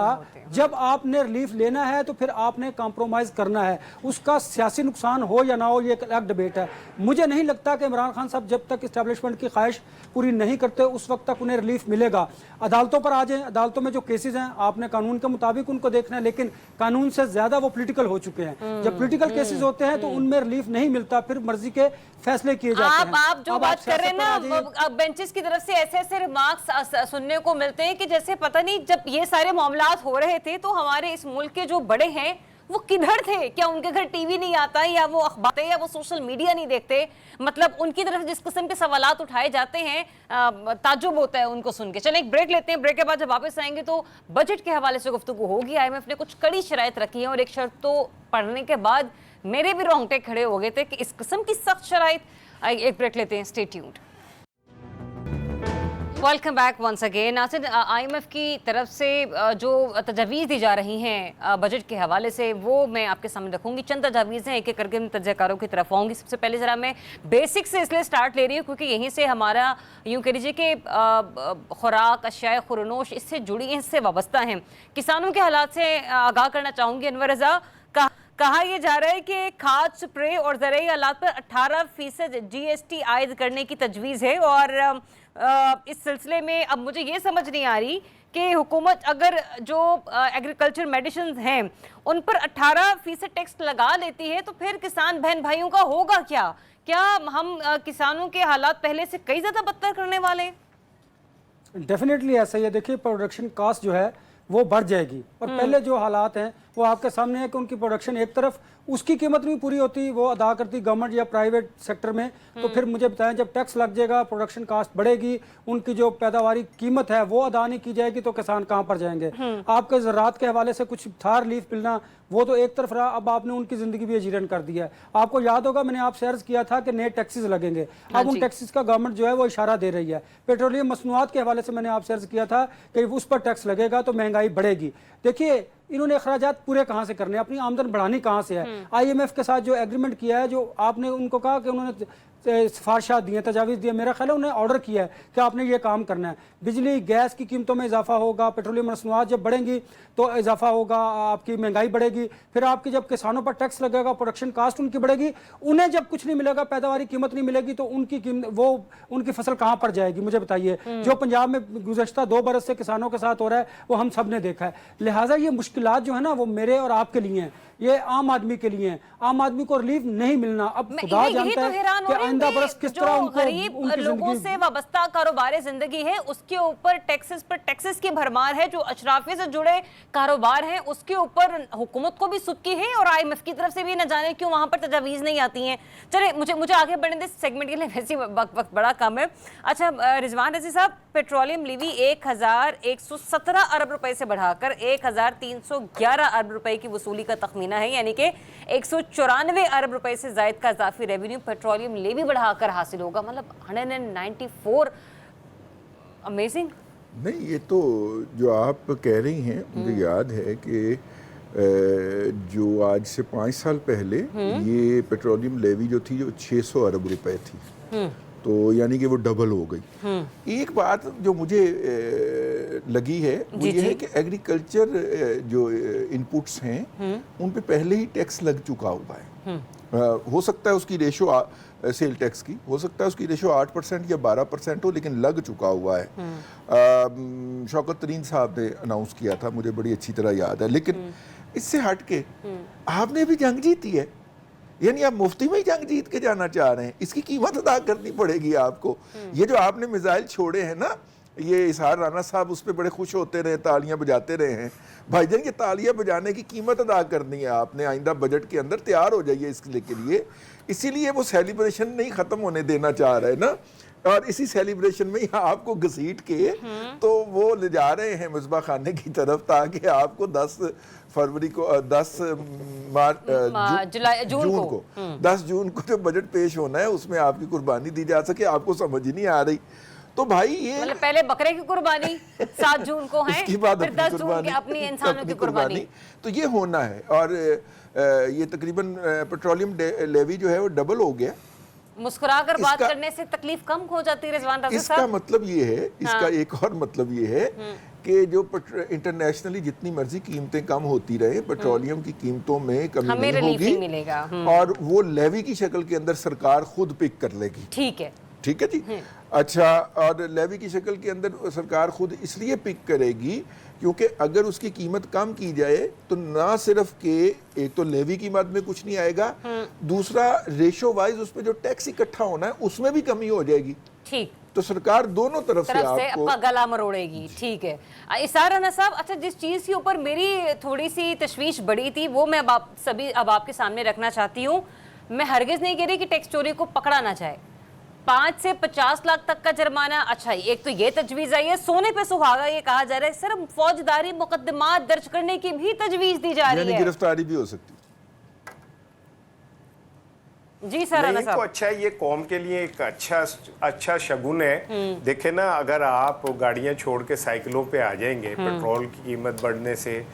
जब आपने रिलीफ लेना है तो फिर आपने कॉम्प्रोमाइज़ करना है। उसका सियासी नुकसान हो या ना हो, ये एक अलग डिबेट है। मुझे नहीं लगता कि इमरान खान साहब जब तक इस्टेब्लिशमेंट की ख्वाहिश पूरी नहीं करते उस वक्त तक उन्हें रिलीफ मिलेगा। अदालतों पर आ जाएं, अदालतों में जो केसेस हैं आपने कानून के मुताबिक उनको देखना है, लेकिन कानून से ज्यादा वो पॉलिटिकल हो चुके हैं। जब पॉलिटिकल केसेस होते हैं तो उनमें रिलीफ नहीं मिलता, फिर मर्जी के फैसले किए जाते हैं। आप जो बात कर रहे हैं ना, बेंचेस की तरफ से ऐसे ऐसे रिमार्क्स सुनने को मिलते हैं कि जैसे पता नहीं जब ये सारे मामलात हो रहे थे तो हमारे इस मुल्क के जो बड़े हैं वो किधर थे? क्या उनके घर टीवी नहीं आता, या वो अखबार, या वो सोशल मीडिया नहीं देखते? मतलब उनकी तरफ जिस किस्म के सवालात उठाए जाते हैं, ताज्जुब होता है उनको सुन के। चलें एक ब्रेक लेते हैं, ब्रेक के बाद जब वापस आएंगे तो बजट के हवाले से गुफ्तगू होगी। IMF ने कुछ कड़ी शराइत रखी है और एक शर्त तो पढ़ने के बाद मेरे भी रोंगटे खड़े हो गए थे कि इस किस्म की सख्त शराइत। एक ब्रेक लेते हैं, stay tuned. Welcome back once again. Nasir, IMF की तरफ से जो तजावीज़ दी जा रही हैं बजट के हवाले से वो मैं आपके सामने रखूंगी। चंद तजावीज़ हैं, एक एक करके मैं तजज़ियाकारों की तरफ आऊँगी। सबसे पहले ज़रा मैं बेसिक से इसलिए स्टार्ट ले रही हूँ क्योंकि यहीं से हमारा यूँ कह लीजिए कि खुराक, अशियाए खुरनोश इससे जुड़ी हैं, इससे वाबस्ता हैं। किसानों के हालात से आगाह करना चाहूँगी। अनवर रज़ा, कहा यह जा रहा है कि खाद, स्प्रे और ज़रूरी आलात पर 18% GST आयद करने की तजवीज़ है, और इस सिलसिले में अब मुझे ये समझ नहीं आ रही कि हुकूमत अगर जो एग्रीकल्चर मेडिसिन हैं उन पर 18% टैक्स लगा लेती है तो फिर किसान बहन भाइयों का होगा क्या? क्या हम किसानों के हालात पहले से कई ज़्यादा बदतर करने वाले हैं? डेफिनेटली ऐसा ही है। देखिए, प्रोडक्शन कास्ट जो है वो बढ़ जाएगी, और पहले जो हालात हैं वो आपके सामने है कि उनकी प्रोडक्शन एक तरफ उसकी कीमत नहीं पूरी होती, वो अदा करती गवर्नमेंट या प्राइवेट सेक्टर में, तो फिर मुझे बताएं जब टैक्स लग जाएगा, प्रोडक्शन कास्ट बढ़ेगी, उनकी जो पैदावारी कीमत है वो अदा नहीं की जाएगी तो किसान कहाँ पर जाएंगे? आपके ज़राअत के हवाले से कुछ था रिलीफ मिलना, वो तो एक तरफ रहा, अब आपने उनकी ज़िंदगी भी अजीरन कर दिया है। आपको याद होगा मैंने आपसे अर्ज किया था कि नए टैक्सेस लगेंगे, अब उन टैक्सेस का गवर्नमेंट जो है वो इशारा दे रही है। पेट्रोलियम मसनूआत के हवाले से मैंने आपसे अर्ज किया था कि उस पर टैक्स लगेगा तो महंगाई बढ़ेगी। देखिए, इन्होंने अखराजात पूरे कहाँ से करने, अपनी आमदन बढ़ानी कहाँ से है? IMF के साथ जो एग्रीमेंट किया है, जो आपने उनको कहा कि उन्होंने सिफारिशात दी हैं, तजावीज़ दी है, मेरा ख्याल है उन्हें ऑर्डर किया है कि आपने ये काम करना है। बिजली गैस की कीमतों में इजाफा होगा, पेट्रोलियम मसनूआत जब बढ़ेंगी तो इजाफा होगा, आपकी महंगाई बढ़ेगी, फिर आपकी जब किसानों पर टैक्स लगेगा, प्रोडक्शन कास्ट उनकी बढ़ेगी, उन्हें जब कुछ नहीं मिलेगा, पैदावारी कीमत नहीं मिलेगी, तो उनकी वो उनकी फसल कहाँ पर जाएगी? मुझे बताइए। जो पंजाब में गुज़श्ता 2 बरस से किसानों के साथ हो रहा है वो हम सब ने देखा है। लिहाजा ये मुश्किलात जो है ना वो मेरे और आपके लिए हैं, ये आम आदमी के लिए हैं। आम आदमी को रिलीफ नहीं मिलना। अब खुदा जानता है कि आइंदा बरस किस तरह उनको गरीब लोगों से वाबस्ता कारोबार जिंदगी है उसके ऊपर टैक्सेस पर टैक्सेस की भरमार है, जो अशराफिया से जुड़े कारोबार हैं उसके ऊपर हुकूमत को भी सुदकी है, और IMF की तरफ से भी न जाने क्यों वहां पर तजावीज़ नहीं आती हैं। चले मुझे आगे बढ़ने दे, सेगमेंट के लिए वैसे वक्त बड़ा कम है। अच्छा रिजवान रजी साहब, पेट्रोलियम लीवी 1117 अरब रुपए से बढ़ाकर 1311 अरब रुपए की वसूली का तखमीना है, यानी कि 194 अरब रुपए से जायद का इजाफी रेवेन्यू पेट्रोलियम लेवी बढ़ाकर हासिल होगा। मतलब 194। अमेजिंग। नहीं, ये तो जो आप कह रही हैं मुझे याद है कि जो आज से 5 साल पहले ये पेट्रोलियम लेवी जो थी जो 600 अरब रुपए थी, तो यानी कि वो डबल हो गई। एक बात जो मुझे लगी है वो ये है कि एग्रीकल्चर जो इनपुट्स हैं उन पे पहले ही टैक्स लग चुका हुआ है। हो सकता है उसकी रेशो सेल टैक्स की हो सकता है उसकी रेशो 8% या 12% हो, लेकिन लग चुका हुआ है। शौकत तरीन साहब ने अनाउंस किया था, मुझे बड़ी अच्छी तरह याद है। लेकिन इससे हट के आपने भी जंग जीती है, यानी आप मुफ्ती में ही जंग जीत के जाना चाह रहे हैं, इसकी कीमत अदा करनी पड़ेगी आपको। ये जो आपने मिसाइल छोड़े हैं ना, ये इसहार राना साहब उस पर बड़े खुश होते रहे, तालियां बजाते रहे हैं। भाईजान ये तालियां बजाने की कीमत अदा करनी है आपने। आइंदा बजट के अंदर तैयार हो जाइए इसके लिए, इसीलिए वो सेलिब्रेशन नहीं खत्म होने देना चाह रहे ना, और इसी सेलिब्रेशन में आपको घसीट के तो वो ले जा रहे हैं मिसबा खाने की तरफ, ताकि आपको 10 फरवरी को 10 जून को 10 जून को जो बजट पेश होना है उसमें आपकी कुर्बानी दी जा सके। आपको समझ ही नहीं आ रही। तो भाई ये मतलब पहले बकरे की कुर्बानी 7 जून को है, उसके बाद फिर 10 जून की अपनी इंसानों की कुर्बानी। तो ये होना है। और ये तकरीबन पेट्रोलियम लेवी जो है वो डबल हो गया। मुस्कुराकर बात करने से तकलीफ कम हो जाती है रिजवान रज़ा साहब। इसका मतलब ये है, इसका एक और मतलब ये है कि जो इंटरनेशनली जितनी मर्जी कीमतें कम होती रहे, पेट्रोलियम की कीमतों में कमी नहीं होगी मिलेगा। और वो लेवी की शक्ल के अंदर सरकार खुद पिक कर लेगी। ठीक है जी। अच्छा, और लेवी की शक्ल के अंदर सरकार खुद इसलिए पिक करेगी क्योंकि अगर उसकी कीमत कम की जाए तो ना सिर्फ के एक तो लेवी की मद में कुछ नहीं आएगा, दूसरा रेशो वाइज उस पे जो टैक्स इकट्ठा होना है उसमें भी कमी हो जाएगी। ठीक, तो सरकार दोनों तरफ से आपको गला मरोड़ेगी। ठीक है इसार राना साहब, अच्छा जिस चीज़ के ऊपर मेरी थोड़ी सी तशवीश बढ़ी थी वो मैं अब आपके सामने रखना चाहती हूँ। मैं हरगिज़ नहीं कह रही कि टैक्स चोरी को पकड़ा ना जाए, 5 से 50 लाख तक का जुर्माना। अच्छा एक तो ये तजवीज़ आई है, सोने पे सुहागा ये कहा जा रहा है, सिर्फ फौजदारी मुकदमात दर्ज करने की भी तजवीज़ दी जा रही है, गिरफ्तारी भी हो सकती है। जी सर तो अच्छा है, ये कौम के लिए एक अच्छा शगुन है। देखे ना, अगर आप गाड़ियां छोड़ के साइकिलों पे आ जाएंगे पेट्रोल की कीमत बढ़ने से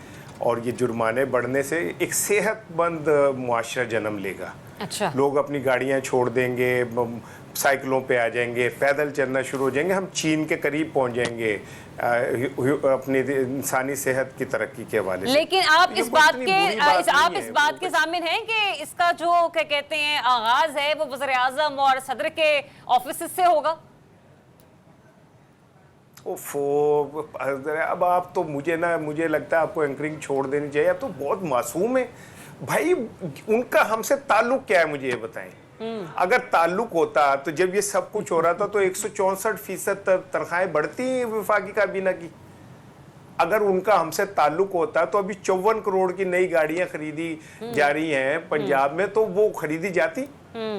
और ये जुर्माने बढ़ने से, एक सेहतमंद मुआशरा जन्म लेगा। अच्छा, लोग अपनी गाड़ियां छोड़ देंगे, साइकिलों पे आ जाएंगे, पैदल चलना शुरू हो जाएंगे, हम चीन के करीब पहुंच जाएंगे अपनी इंसानी सेहत की तरक्की के हवाले से। लेकिन आप इस बात के जामिन हैं कि इसका जो क्या कहते हैं आगाज है वो वज़ीर आज़म और सदर के ऑफिस से होगा? अब आप तो मुझे लगता है आपको एंकरिंग छोड़ देनी चाहिए। आप तो बहुत मासूम है भाई, उनका हमसे ताल्लुक क्या है मुझे ये बताएं। अगर ताल्लुक होता तो जब ये सब कुछ हो रहा था तो 164% तनख्वाहें बढ़ती वफाकी काबीना की। अगर उनका हमसे ताल्लुक होता तो अभी 54 करोड़ की नई गाड़ियां खरीदी जा रही हैं पंजाब में, तो वो खरीदी जाती।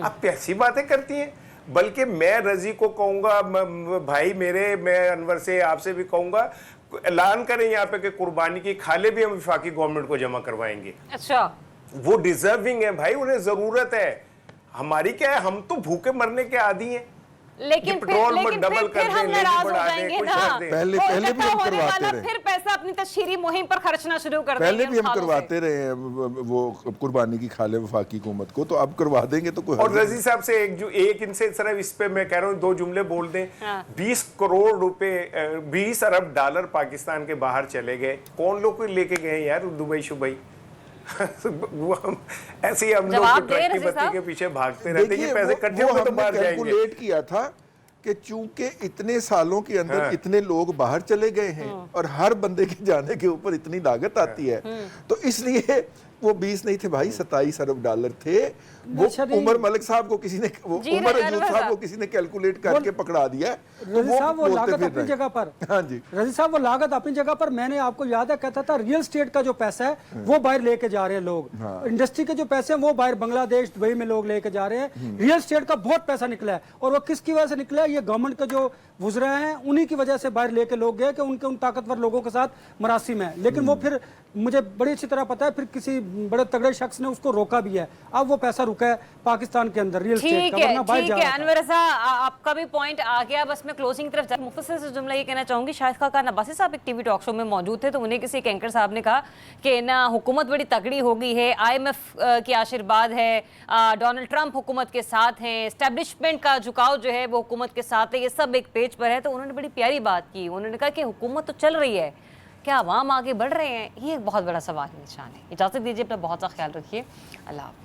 आप ऐसी बातें करती हैं। बल्कि मैं रजी को कहूंगा, भाई मेरे, मैं अनवर से आपसे भी कहूंगा, ऐलान करें यहाँ पे कि कुर्बानी की खाले भी हम वफाकी गवर्नमेंट को जमा करवाएंगे। अच्छा, वो डिजर्विंग है भाई, उन्हें जरूरत है। हमारी क्या है, हम तो भूखे मरने के आदी हैं। लेकिन पेट्रोल फिर में डबल कर हम दें, नाराज हो बढ़ा दें, जाएंगे कुछ ना। कर दें। पहले वो भी हम इकट्ठा होने करवाते वाला, रहे। फिर पैसा अपनी तशहीरी मुहिम पर खर्चना शुरू कर देंगे पहले भी हम सालों से। करवाते रहे हैं वो कुर्बानी की खाले वफाकी हुकूमत को, तो अब करवा देंगे तो कोई और हर्ज नहीं। रजी साहब से एक इनसे सिर्फ इस पे मैं कह रहा हूँ 2 जुमले बोल दें। 20 करोड़ रुपए 20 अरब डॉलर पाकिस्तान के बाहर चले गए, कौन लोग को लेके गए यार, दुबई शुबई वो हम ऐसे ही हम लोग जवाब दे ट्रक की रजी बत्ती साहब। के पीछे भागते रहते हैं, देखिए, ये पैसे इकट्ठे होंगे तो हमने बाहर जाएंगे। कैलकुलेट किया था कि चूंकि इतने सालों के अंदर इतने लोग बाहर चले गए हैं और हर बंदे के जाने के ऊपर इतनी लागत आती है, तो इसलिए वो 20 नहीं थे भाई, 27 अरब डॉलर थे। वो अच्छा नहीं। उमर मलिक साहब को किसी ने, वो जी, उमर अनवर अयूब साहब साहब। को किसी ने कैलकुलेट करके पकड़ा दिया है, तो रजी साहब वो बोलते लागत फिर अपनी रहे। जगह पर, हाँ जी, रजी साहब वो लागत अपनी जगह पर। मैंने आपको याद है कहता था रियल स्टेट का जो पैसा है वो बाहर लेके जा रहे हैं लोग, इंडस्ट्री के जो पैसे हैं वो बाहर बांग्लादेश दुबई में लोग लेके जा रहे हैं। रियल स्टेट का बहुत पैसा निकला है, और वो किसकी वजह से निकला है? ये गवर्नमेंट के जो वुज़रा हैं उन्हीं की वजह से बाहर लेके लोग गए कि उनके उन ताकतवर लोगों के साथ मरासिम है। लेकिन वो फिर मुझे बड़ी अच्छी तरह पता है, फिर किसी बड़े तगड़े शख्स ने उसको रोका भी है। अब वो पैसा रुका है पाकिस्तान के अंदर रियल स्टेट ठीक का, है, वरना बाहर ठीक जा है रहा था। अनवर रज़ा, आपका भी पॉइंट आ गया। बस मैं क्लोजिंग की तरफ मुख्तसर से जुमला ये कहना चाहूंगी। शाहिद खान अब्बासी साहब एक टीवी टॉक शो में मौजूद थे, तो उन्हें किसी एक एंकर साहब ने कहा कि ना हुकूमत बड़ी तगड़ी हो गई है, IMF की आशीर्वाद है, डोनाल्ड ट्रंप हुकूमत के साथ हैं, एस्टेब्लिशमेंट का झुकाव जो है वो हुकूमत के साथ है, ये सब एक पेज पर है। तो उन्होंने बड़ी प्यारी बात की, उन्होंने कहा कि हुकूमत तो चल रही है, क्या अवाम आगे बढ़ रहे हैं? ये एक बहुत बड़ा सवाल निशान है। इजाज़त दीजिए, अपना बहुत सा ख्याल रखिए। अल्लाह हाफ़िज़।